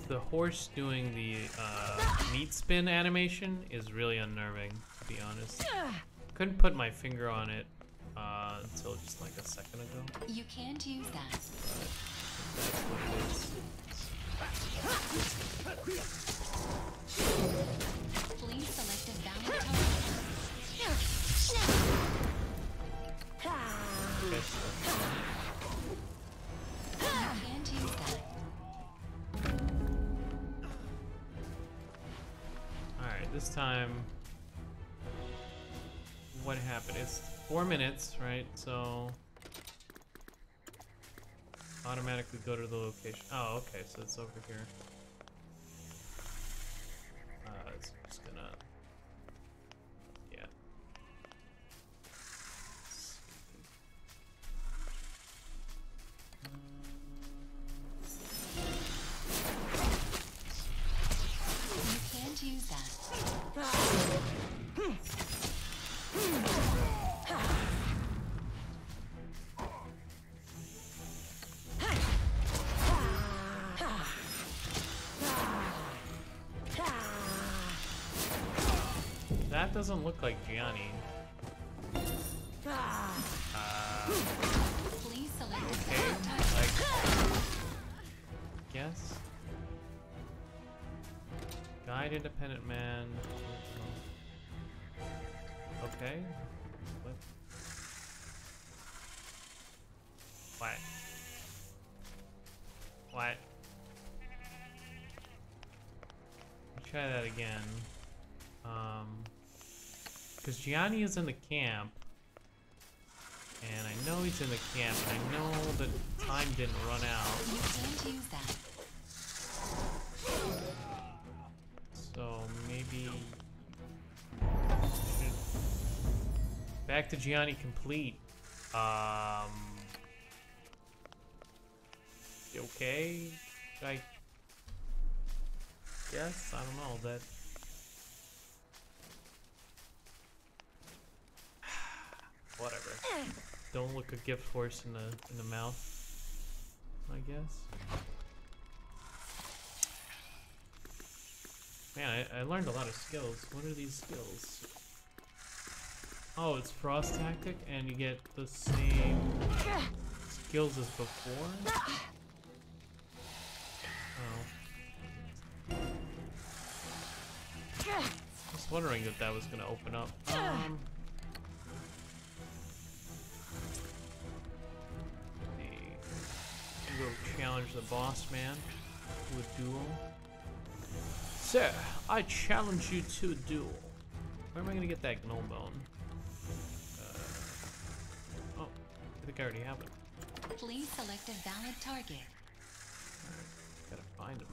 The horse doing the meat spin animation is really unnerving, to be honest. Couldn't put my finger on it until just like a second ago. You can't use that. That's what it is. Please select a valid target. Okay, so You can't use that. alright, this time what happened? It's 4 minutes, right? So automatically go to the location. Oh, okay, so it's over here. It's just gonna, yeah. You can't use that. That doesn't look like Gianni. Please select a Okay, valid target. like, guess. Guide independent man. Okay. What? What? What? Let's try that again. Because Gianni is in the camp. And I know he's in the camp, and I know that time didn't run out. You can't use that. So maybe back to Gianni complete. You okay? I guess I don't know that. Whatever. Don't look a gift horse in the mouth, I guess. Man, I learned a lot of skills. What are these skills? Oh, it's Frost Tactic, and you get the same skills as before? Oh. I was wondering if that was gonna open up. Go challenge the boss man to a duel. Sir, I challenge you to a duel. Where am I gonna get that gnome bone? Oh, I think I already have it. Please select a valid target. Alright, gotta find him.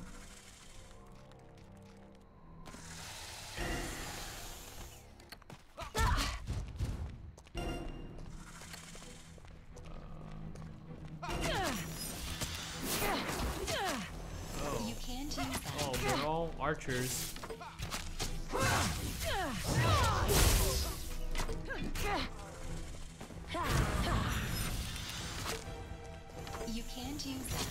archers. You can't use that.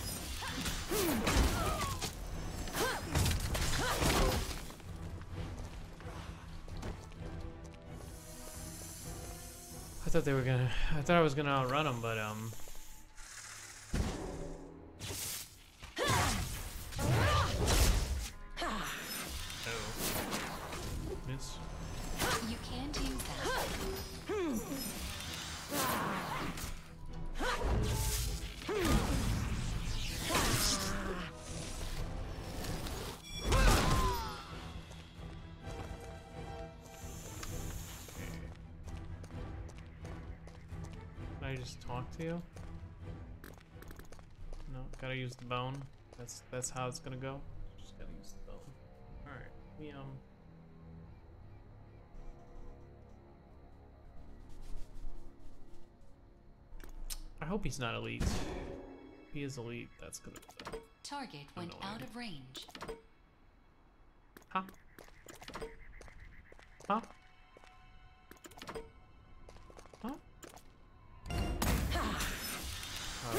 I thought they were gonna. I thought I was gonna outrun them, but Oh. Miss. You can't use that. Can I just talk to you? No, gotta use the bone. That's how it's gonna go. Just gotta use the bone. Alright, we I hope he's not elite. If he is elite, that's gonna Target went Annoying. out of range. Huh? Huh? Huh? Oh, no.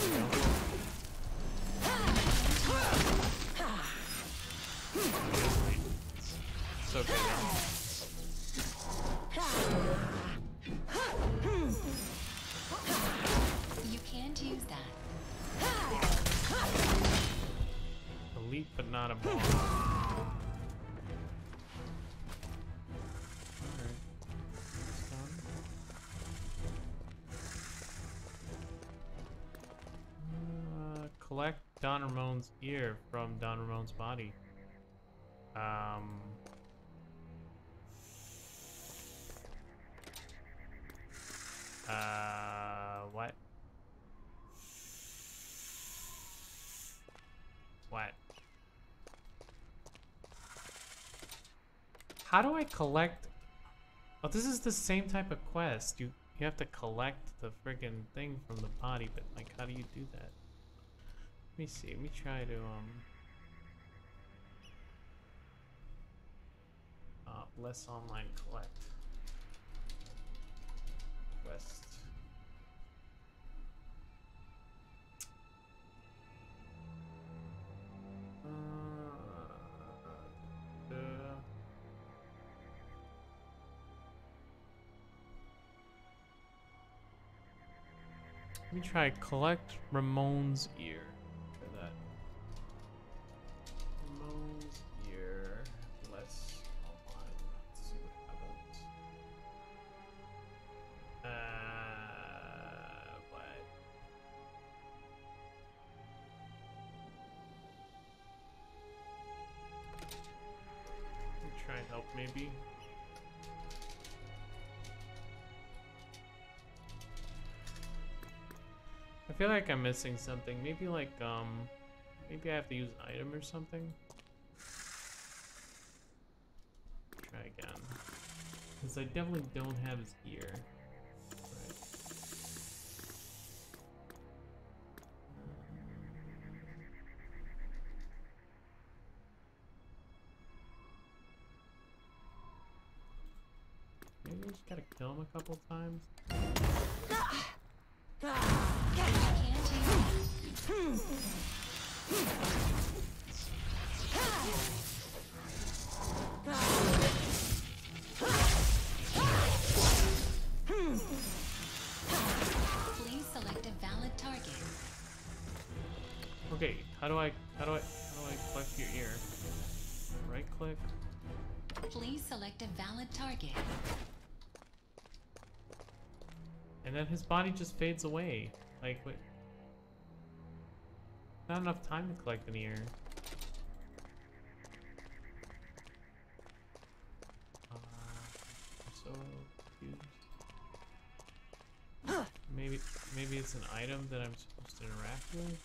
It's okay now. You can't use that. Elite, but not a boss. Alright. It's done. Collect Don Ramon's ear from Don Ramon's body. What? What? How do I collect? Oh, this is the same type of quest. You have to collect the friggin' thing from the body, but like, how do you do that? Let me see. Let me try to less online collect quest. Let me try collect Ramon's ear. Try that. Ramon's ear. Less online. Let's see what happens. What? Let me try help maybe. I feel like I'm missing something. Maybe like, maybe I have to use an item or something. Try again. Because I definitely don't have his ear. Right. Maybe I just gotta kill him a couple times. Please select a valid target. Okay, how do I collect your ear? Right click. Please select a valid target. And then his body just fades away. Like, wait. Not enough time to collect an ear. I'm so confused. Maybe it's an item that I'm supposed to interact with?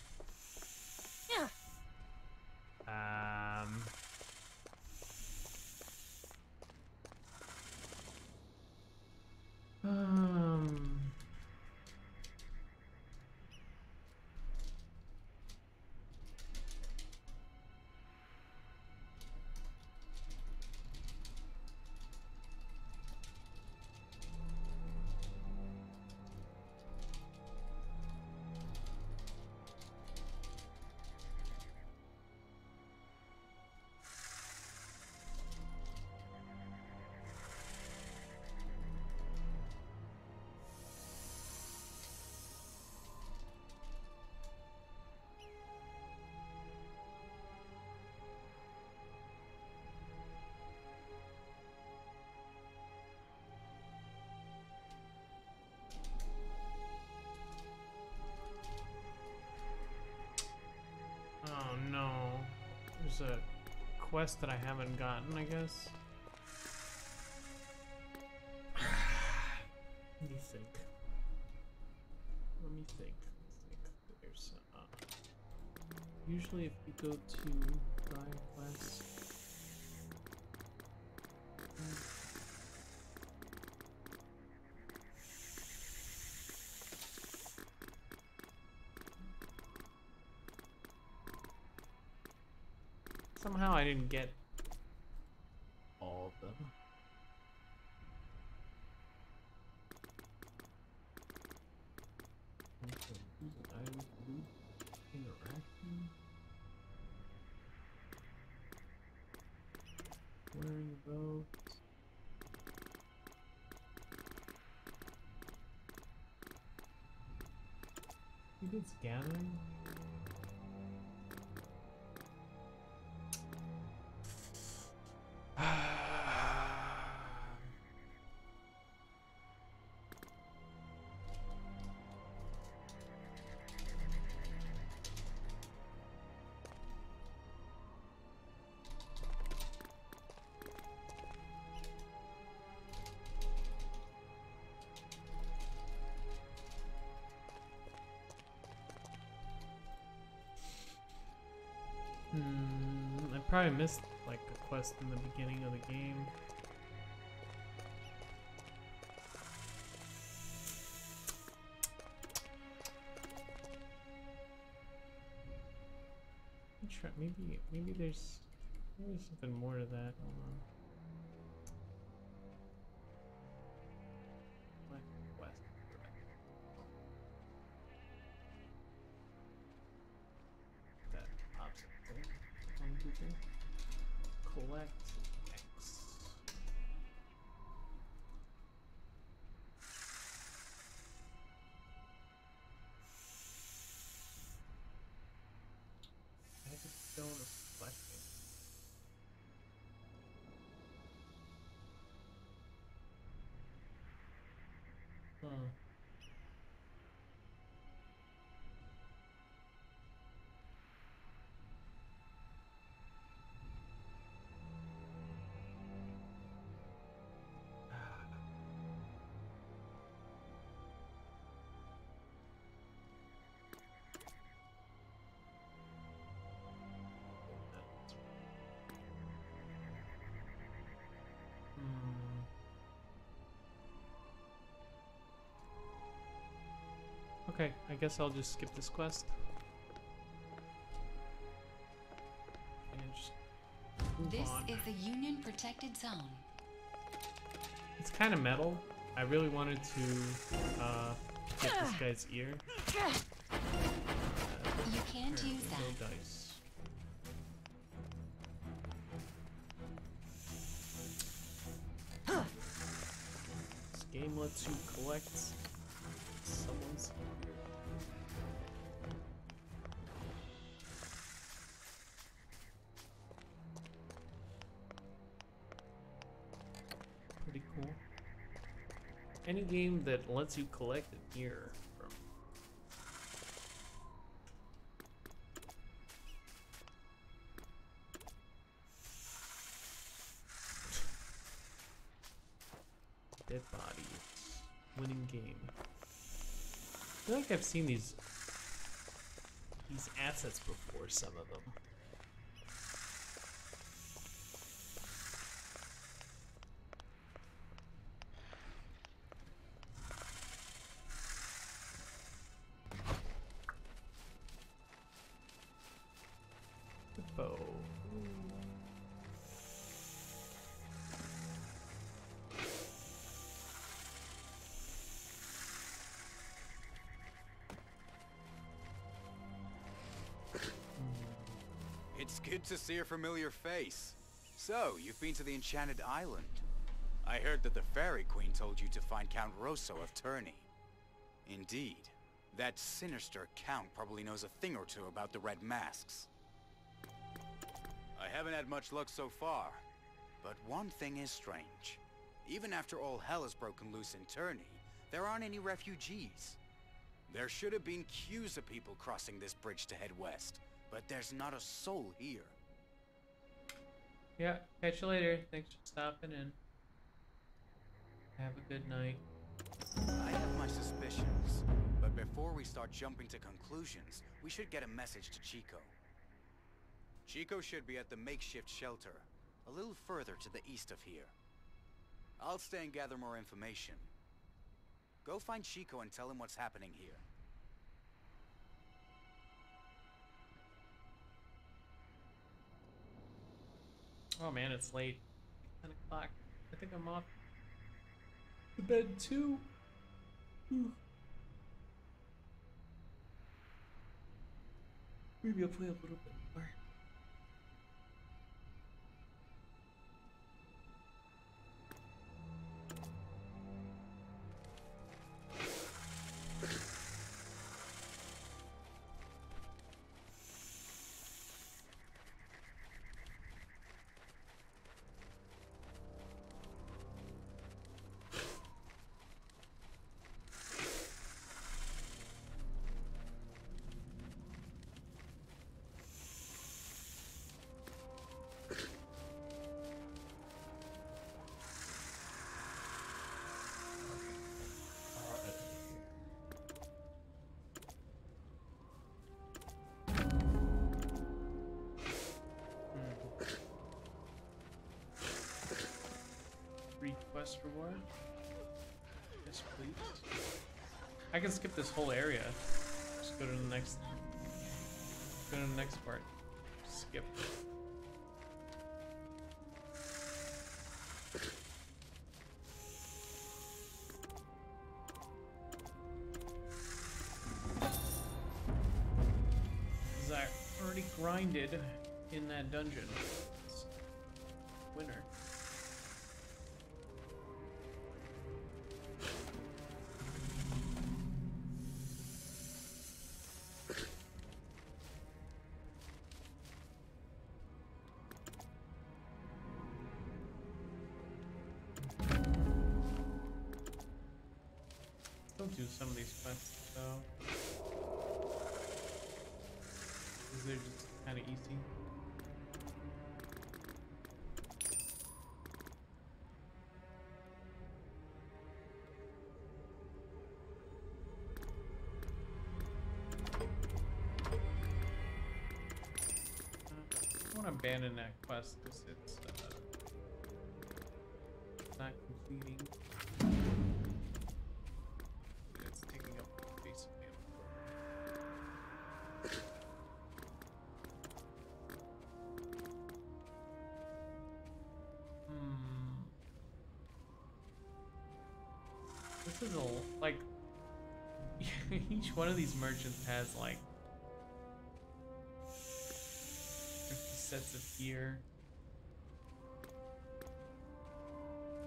there's a quest that I haven't gotten, I guess. Let me think. There's usually if you go to Dire Quest, somehow I didn't get all of them. Interaction. Wearing robes. Students gathering. I probably missed like a quest in the beginning of the game. Maybe there's something more to that. Hold on. What quest? That pops up there. On Google. Collect X. I have a stone of fleshing. Huh. Okay, I guess I'll just skip this quest. And just move This on. is the Union protected zone. It's kind of metal. I really wanted to get this guy's ear. You can't use No that. dice. This game lets you collect someone's ear. Pretty cool. Any game that lets you collect an ear from dead body, winning game. I feel like I've seen these assets before, some of them. The bow. It's good to see a familiar face. So, you've been to the Enchanted Island. I heard that the Fairy Queen told you to find Count Rosso of Tourney. Indeed. That sinister Count probably knows a thing or two about the Red Masks. I haven't had much luck so far, but one thing is strange. Even after all hell has broken loose in Tourney, there aren't any refugees. There should have been queues of people crossing this bridge to head west, but there's not a soul here. Yeah, catch you later. Thanks for stopping in. Have a good night. I have my suspicions, but before we start jumping to conclusions, we should get a message to Chico. Chico should be at the makeshift shelter, a little further to the east of here. I'll stay and gather more information. Go find Chico and tell him what's happening here. Oh man, it's late. 10 o'clock. I think I'm off to bed too. Maybe I'll play a little bit more. Request reward? Yes, please. I can skip this whole area. Just go to the next. Go to the next part. Skip. Because I already grinded in that dungeon. It's winner. Don't do some of these quests though. Because they're just kind of easy. I want to abandon that quest because it's not completing. It's taking up space. This is a like each one of these merchants has like 50 sets of gear.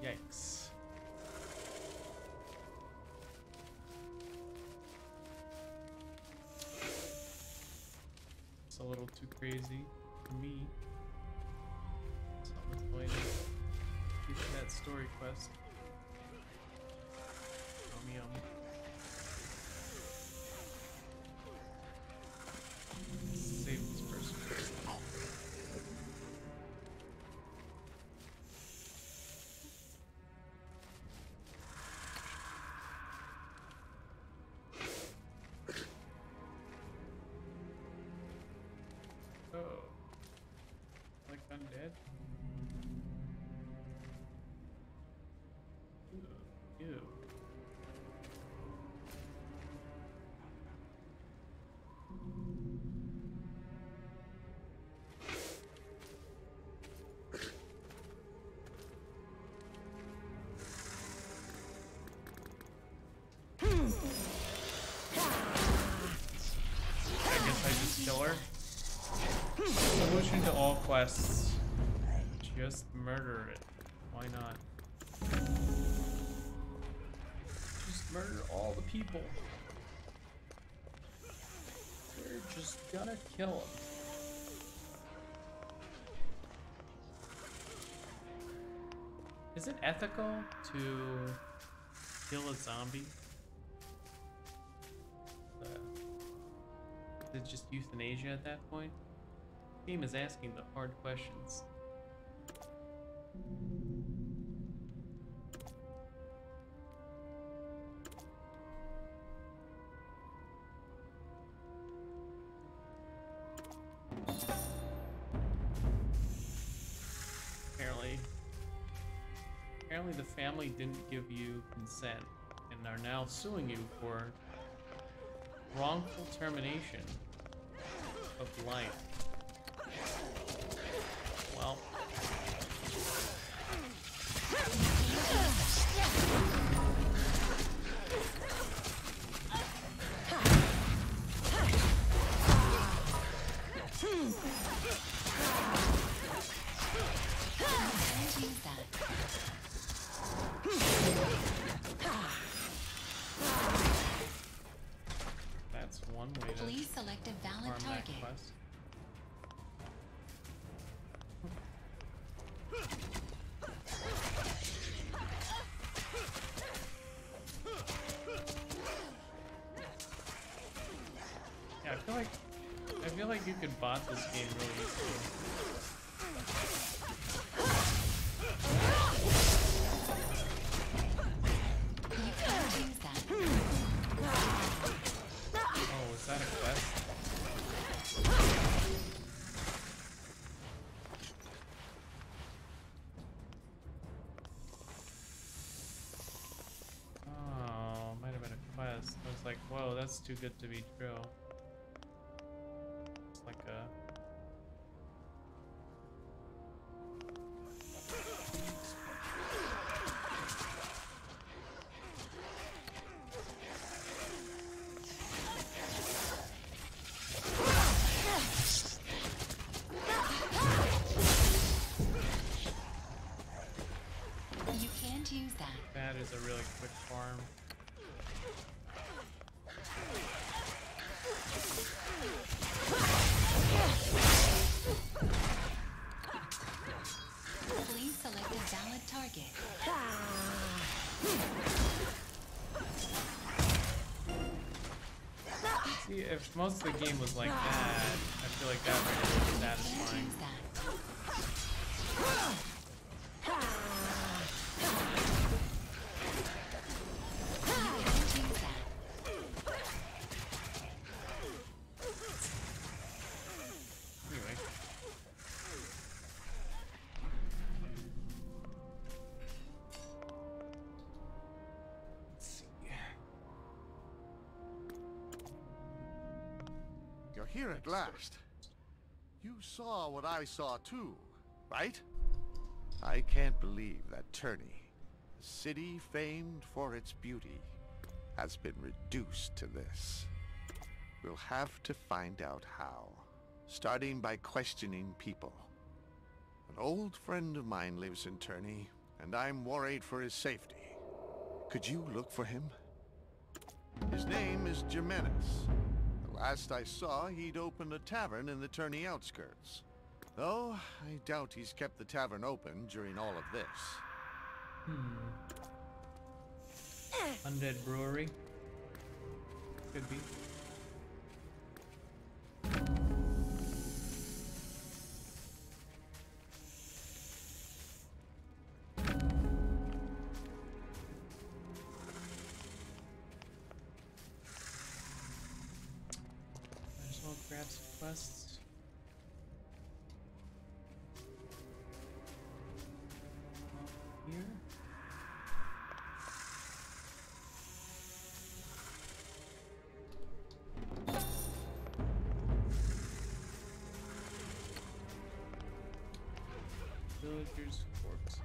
Yikes. It's a little too crazy for me. So let's go ahead and get to that story quest. Yum yum. Save this person first. Oh. Like undead? Ew. Ew. I guess I just kill her. Solution to all quests. Just murder it. Why not? Just murder all the people. We're just gonna kill them. Is it ethical to kill a zombie? Is it just euthanasia at that point? The game is asking the hard questions. apparently. Apparently the family didn't give you consent and are now suing you for wrongful termination of life. Well. That's one way to Please select a valid farm that target. quest. Yeah, I feel like you could bot this game really easily. You can't use that. Oh, is that a quest? Oh, might have been a quest. I was like, whoa, that's too good to be true. It's like a... You can't use that. That is a really quick farm. Please select a valid target. See, if most of the game was like that, I feel like that would be Can't satisfying. use that. You can't use that. Anyway. Let's see. You're here at last. You saw what I saw too, right? I can't believe that Turney, a city famed for its beauty, has been reduced to this. We'll have to find out how, starting by questioning people. An old friend of mine lives in Turney, and I'm worried for his safety. Could you look for him? His name is Jimenez. The last I saw, he'd opened a tavern in the Turney outskirts. Though, I doubt he's kept the tavern open during all of this. Undead Brewery. Could be. Might as well grab some quests. Here. Villagers' corpses.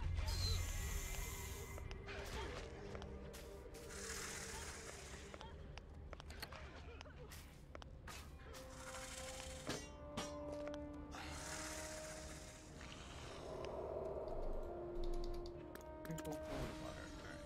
Sprinkle holy water. Alright.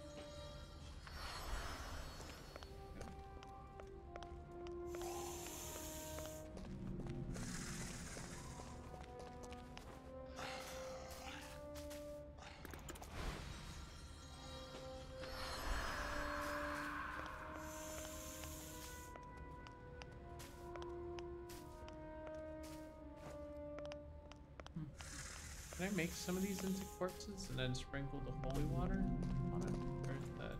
Can I make some of these into corpses and then sprinkle the holy water on it? Or is that...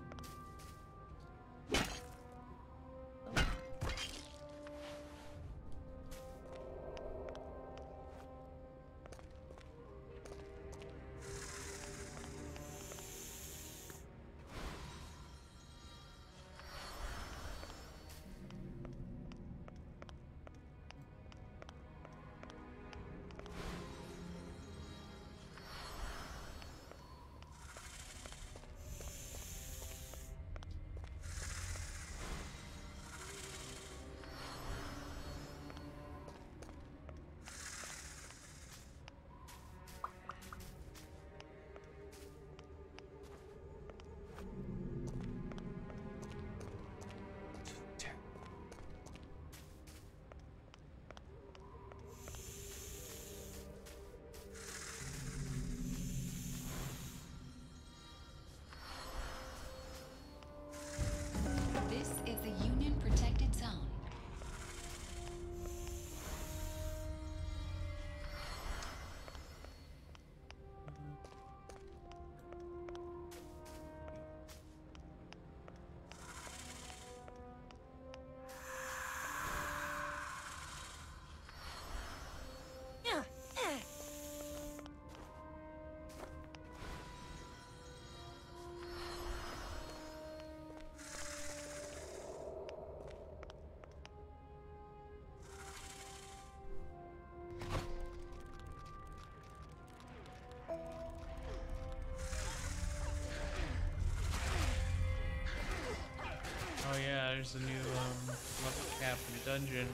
cap in dungeon.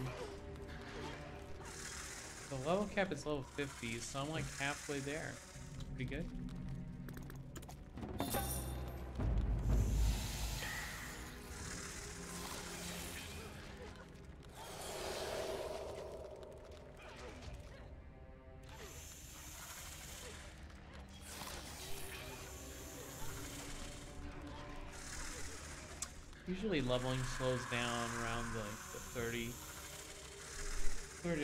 The level cap is level 50, so I'm like halfway there. Pretty good. Usually leveling slows down around the 30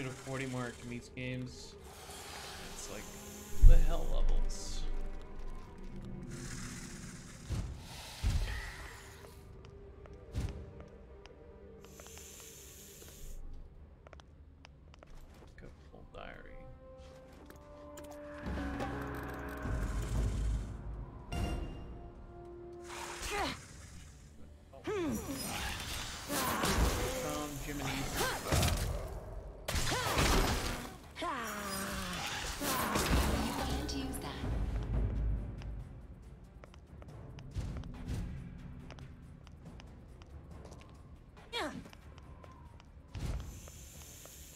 to 40 mark in these games. It's like the hell levels. Go full diary. From Jiminy. You can't use that.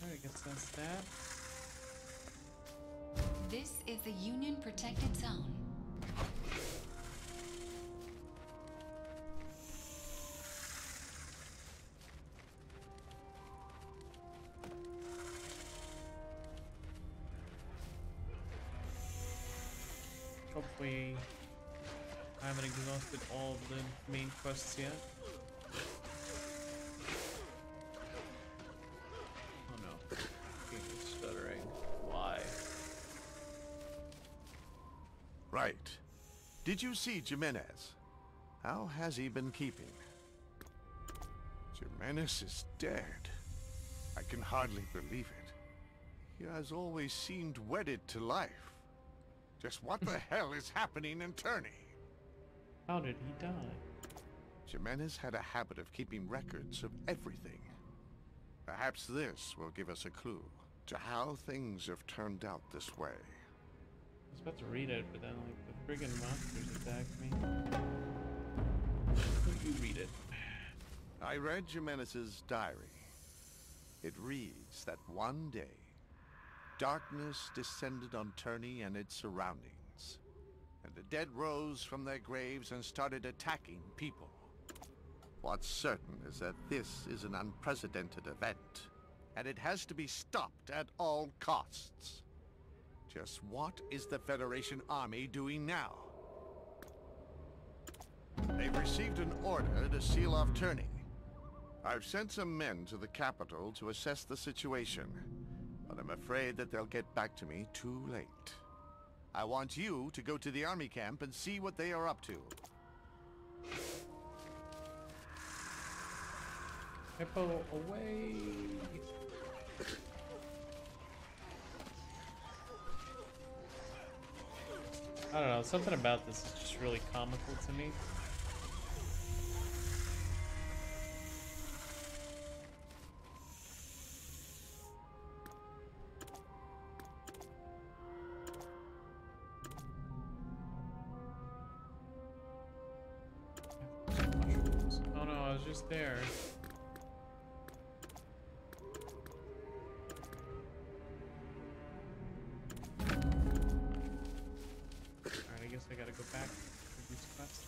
Alright, I guess that's that. This is the Union protected zone. Hopefully, I haven't exhausted all of the main quests yet. Oh no, game is stuttering. Why? Right. Did you see Jimenez? How has he been keeping? Jimenez is dead. I can hardly believe it. He has always seemed wedded to life. Just what the hell is happening in Turney? How did he die? Jimenez had a habit of keeping records of everything. Perhaps this will give us a clue to how things have turned out this way. I was about to read it, but then like the friggin' monsters attacked me. You read it. I read Jimenez's diary. It reads that one day, darkness descended on Turney and its surroundings, and the dead rose from their graves and started attacking people. What's certain is that this is an unprecedented event, and it has to be stopped at all costs. Just what is the Federation Army doing now? They've received an order to seal off Turney. I've sent some men to the capital to assess the situation, but I'm afraid that they'll get back to me too late. I want you to go to the army camp and see what they are up to. Hippo away! I don't know, something about this is just really comical to me. Oh no, I was just there. Alright, I guess I gotta go back for these quests.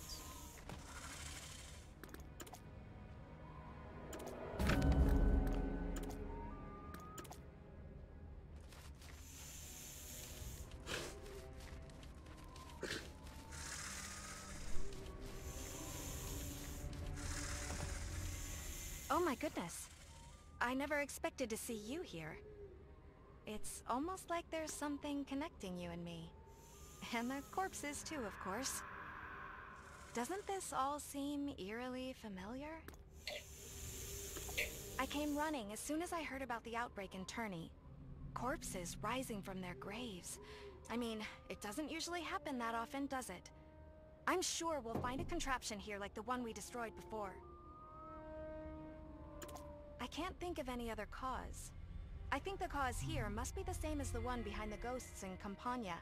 Oh my goodness. I never expected to see you here. It's almost like there's something connecting you and me. And the corpses too, of course. Doesn't this all seem eerily familiar? I came running as soon as I heard about the outbreak in Turney. Corpses rising from their graves. I mean, it doesn't usually happen that often, does it? I'm sure we'll find a contraption here like the one we destroyed before. I can't think of any other cause. I think the cause here must be the same as the one behind the ghosts in Campania.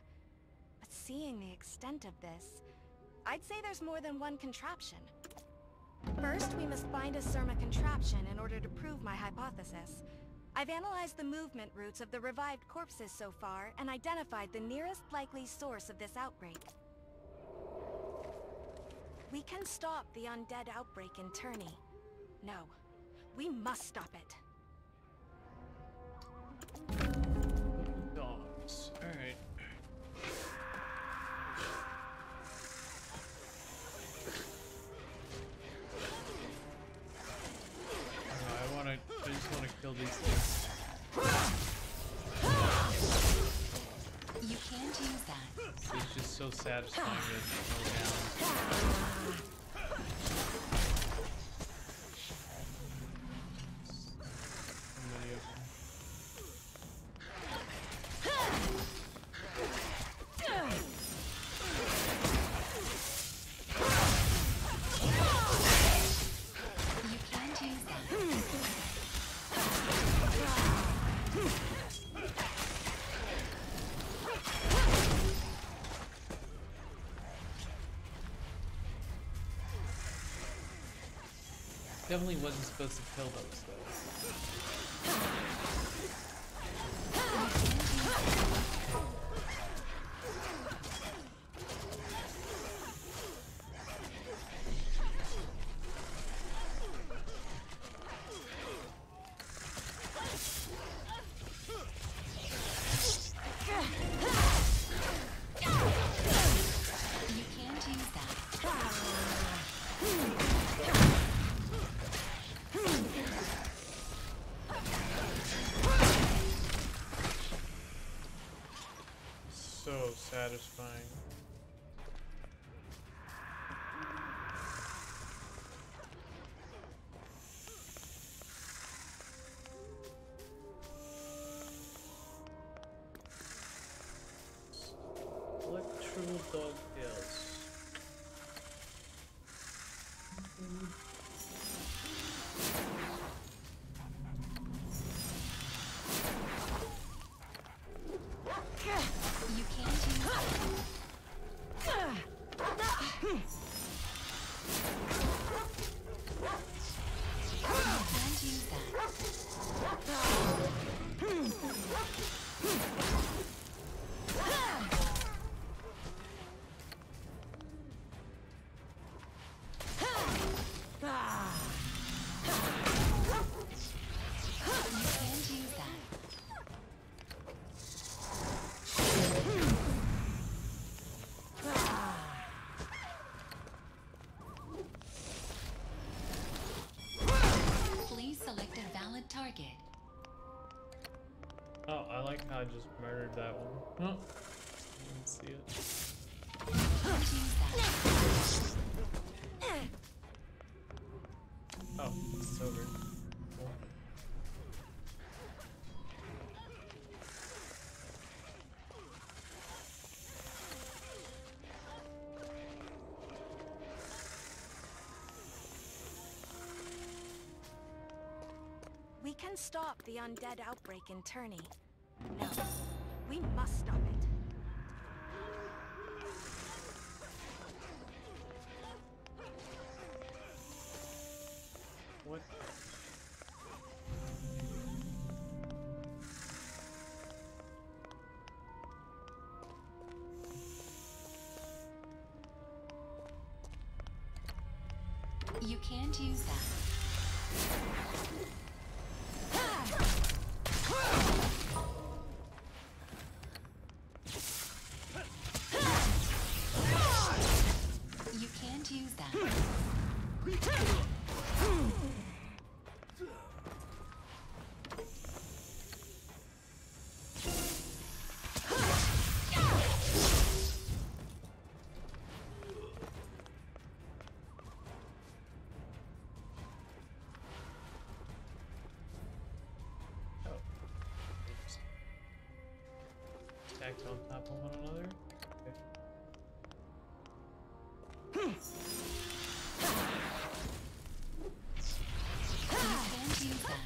But seeing the extent of this, I'd say there's more than one contraption. First, we must find a Surma contraption in order to prove my hypothesis. I've analyzed the movement routes of the revived corpses so far and identified the nearest likely source of this outbreak. We can stop the undead outbreak in Turney. No, we must stop it. Dogs. Alright. I just wanna kill these things. You can't use that. It's just so satisfying to mow down. So many of them. You can't use that. Definitely wasn't supposed to kill those though. You can't use that. So satisfying. Electrical dogtails. You can't use that. You can't use that. You can't use that. Please select a valid target. Oh, I like how I just murdered that one. Oh, didn't see it. Can't use that. Oh, it's over. Cool. We can stop the undead outbreak in Turney. No, we must stop it. What? You can't use that. You can't use that. Oh. Oops. Stacked on top of one another? Okay. You can't use that.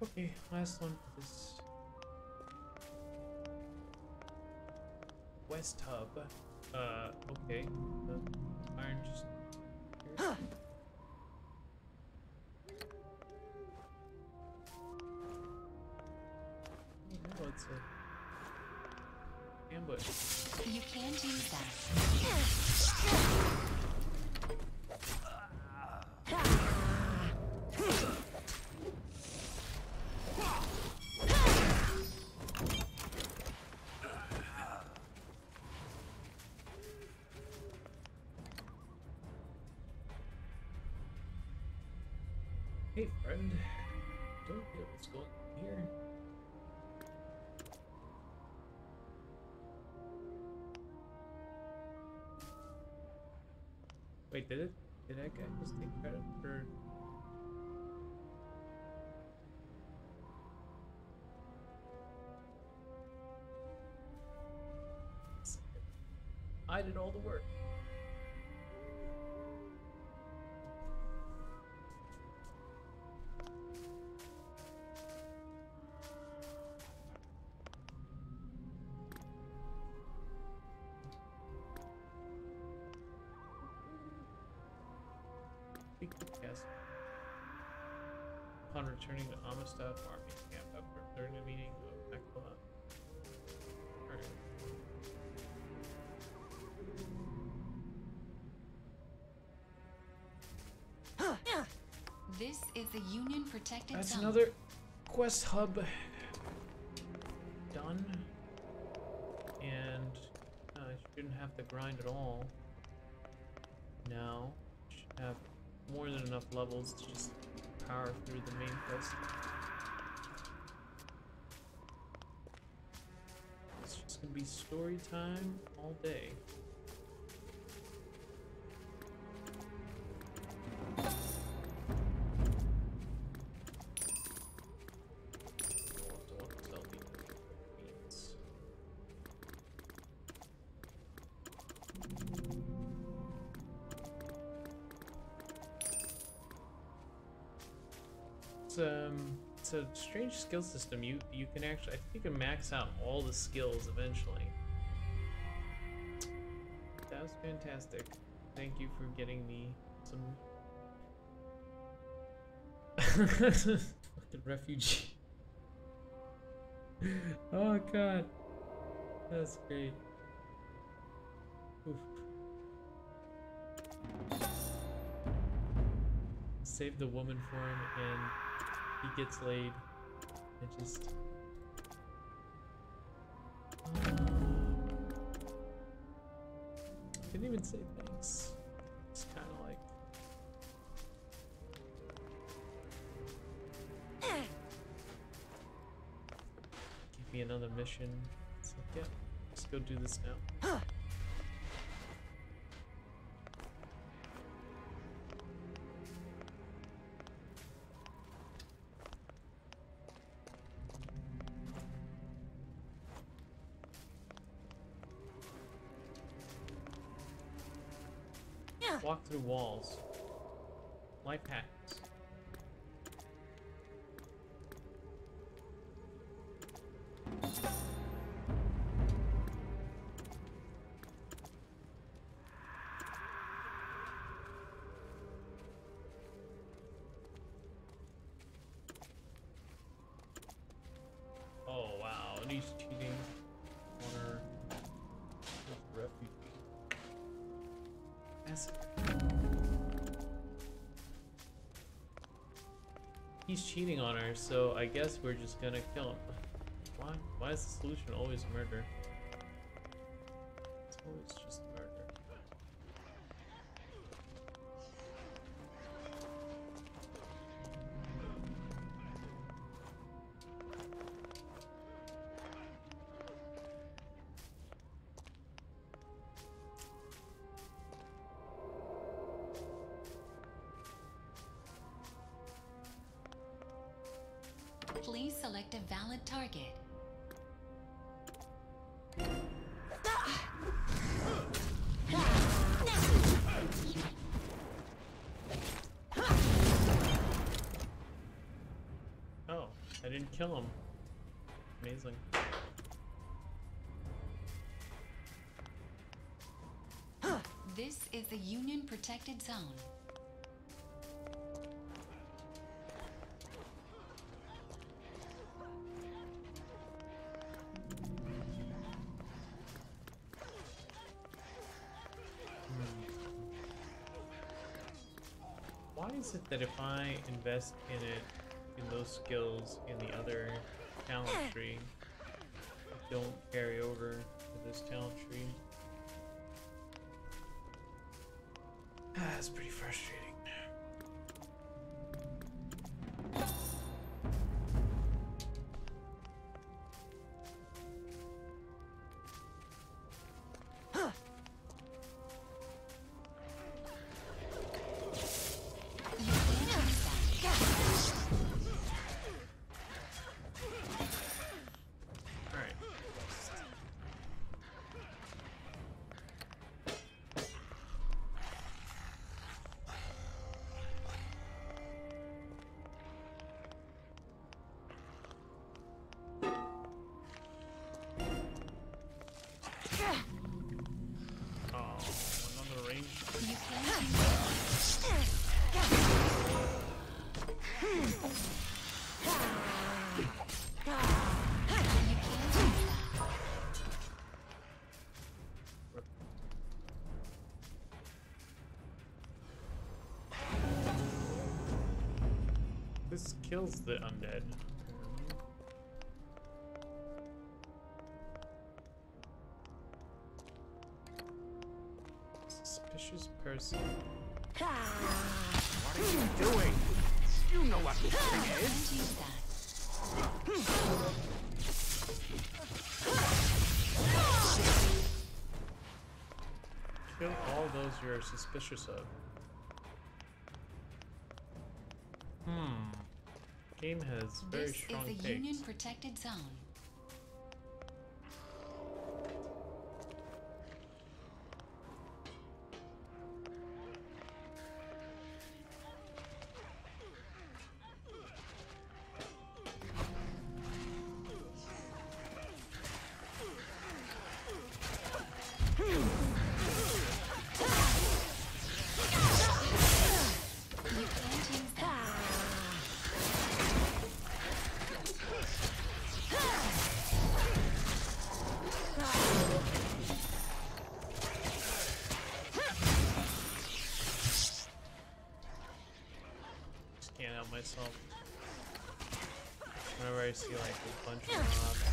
Okay, last one for this West Hub. Okay. Iron just. Here. Oh, it's a ambush. You can't use that. Hey, friend. Don't get what's going on here. Wait, did that guy just take credit for? I did all the work. Upon returning to Amistad Army Camp after during a meeting of Aquila. This is the Union protected That's zone. another quest hub done, and I shouldn't have to grind at all. Now, should have more than enough levels to just power through the main quest. It's just gonna be story time all day. It's a strange skill system. You can actually, I think you can max out all the skills eventually. That was fantastic. Thank you for getting me some fucking refugee. Oh god, that's great. Oof. Save the woman for him and he gets laid. It just... Didn't even say thanks. It's kind of like... Give me another mission. It's like, yeah, let's go do this now. Walk through walls. Life hacks. Oh wow, and he's cheating on her refugee. He's cheating on her, so I guess we're just gonna kill him. Why? Why is the solution always murder? It's always just murder. Please select a valid target. Oh, I didn't kill him. Amazing. This is the Union protected zone. Why is it that if I invest in it, in those skills in the other talent tree, they don't carry over to this talent tree? That's pretty frustrating. Alright. Oh, another range. You can use You can use that. This kills the undead. Suspicious person. What are you doing? You know what this thing You is. can use that. Kill all those you're suspicious of. Game has very This is strong the takes. Union protected zone. You can't use that. Just can't help myself. Whenever I see like a bunch of mobs.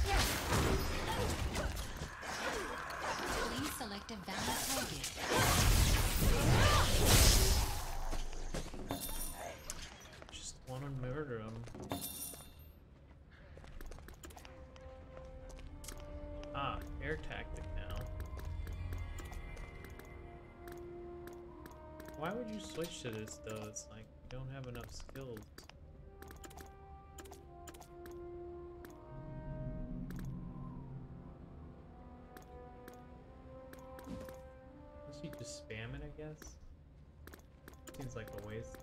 Please select a valid target. Just want to murder him. Ah, air tactic now. Why would you switch to this though? It's like you don't have enough skills. Unless you just spam it, I guess. Seems like a waste.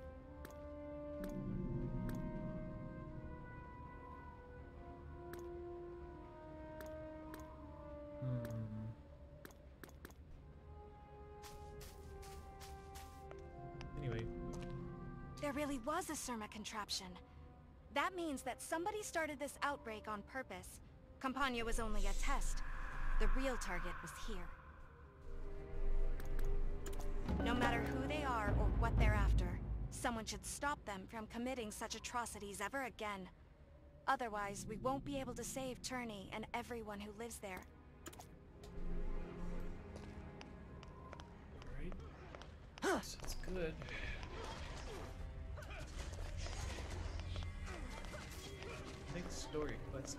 Anyway, There really was a Surma contraption. That means that somebody started this outbreak on purpose. Campania was only a test. The real target was here. No matter who they are or what they're after, someone should stop them from committing such atrocities ever again. Otherwise, we won't be able to save Turney and everyone who lives there. alright. Sounds good. Next story quest.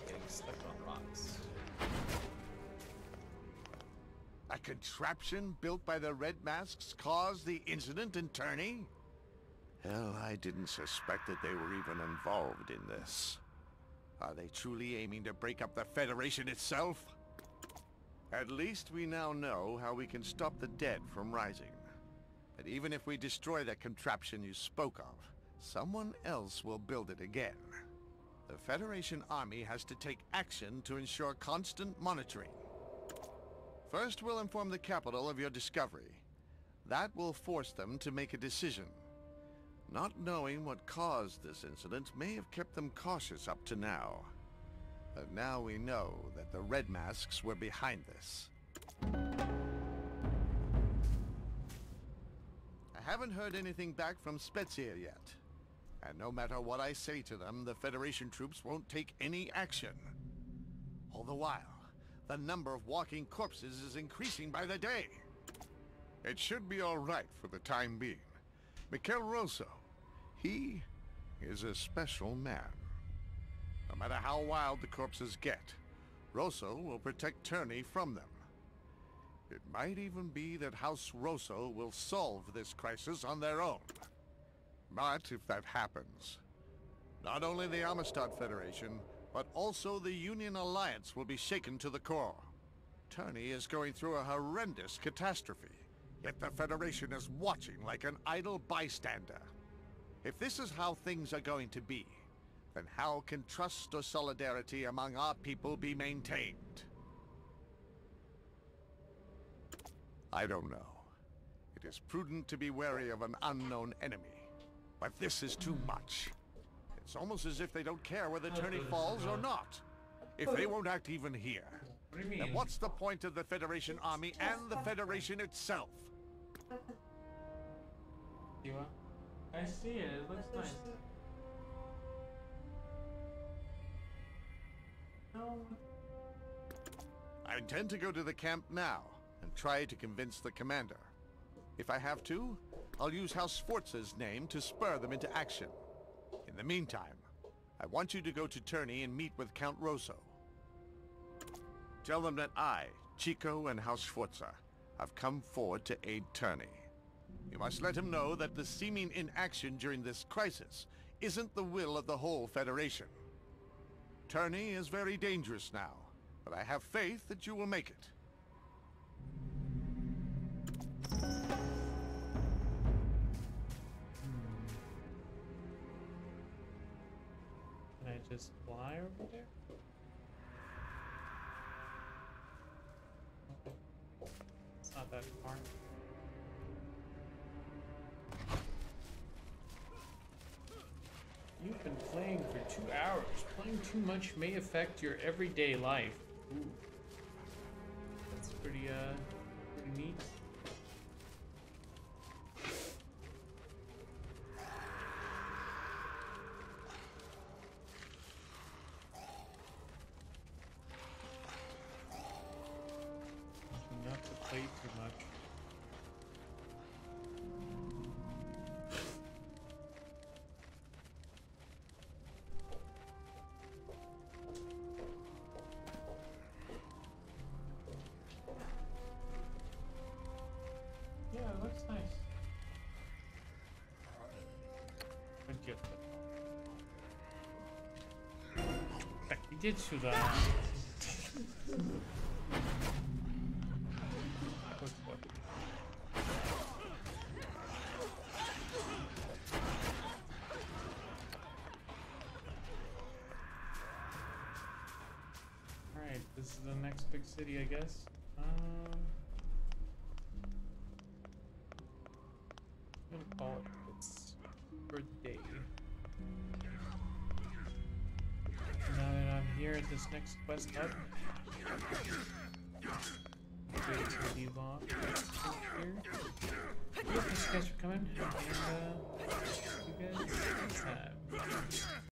Getting stuck on rocks. A contraption built by the Red Masks caused the incident in Turney? Hell, I didn't suspect that they were even involved in this. Are they truly aiming to break up the Federation itself? At least we now know how we can stop the dead from rising. But even if we destroy that contraption you spoke of, someone else will build it again. The Federation army has to take action to ensure constant monitoring. First, we'll inform the capital of your discovery. That will force them to make a decision. Not knowing what caused this incident may have kept them cautious up to now. But now we know that the Red Masks were behind this. I haven't heard anything back from Spezia yet. And no matter what I say to them, the Federation troops won't take any action. All the while, the number of walking corpses is increasing by the day. It should be all right for the time being. Mikel Rosso, he is a special man. No matter how wild the corpses get, Rosso will protect Turney from them. It might even be that House Rosso will solve this crisis on their own. But if that happens, not only the Amistad Federation, but also the Union Alliance will be shaken to the core. Turney is going through a horrendous catastrophe, yet the Federation is watching like an idle bystander. If this is how things are going to be, then how can trust or solidarity among our people be maintained? I don't know. It is prudent to be wary of an unknown enemy, but this is too much. It's almost as if they don't care whether Turney falls or not. If they won't act even here, What do you mean? then what's the point of the Federation army and the Federation itself? You want? I see it. It looks nice. No. I intend to go to the camp now and try to convince the commander. If I have to, I'll use House Sforza's name to spur them into action. In the meantime, I want you to go to Turney and meet with Count Rosso. Tell them that I, Chico, and House Sforza have come forward to aid Turney. You must let him know that the seeming inaction during this crisis isn't the will of the whole Federation. Turney is very dangerous now, but I have faith that you will make it. Can I just fly over there? It's not that far. You've been playing for 2 hours. Playing too much may affect your everyday life. Ooh. That's pretty neat. Not to play too much. Yeah, it looks nice. Good gift. Tak idzie сюда. Alright, this is the next big city, I guess. I'm gonna call it its birthday. Now that I'm here at this next quest hub, wait till the log here. Yep, these guys are coming, and you guys have.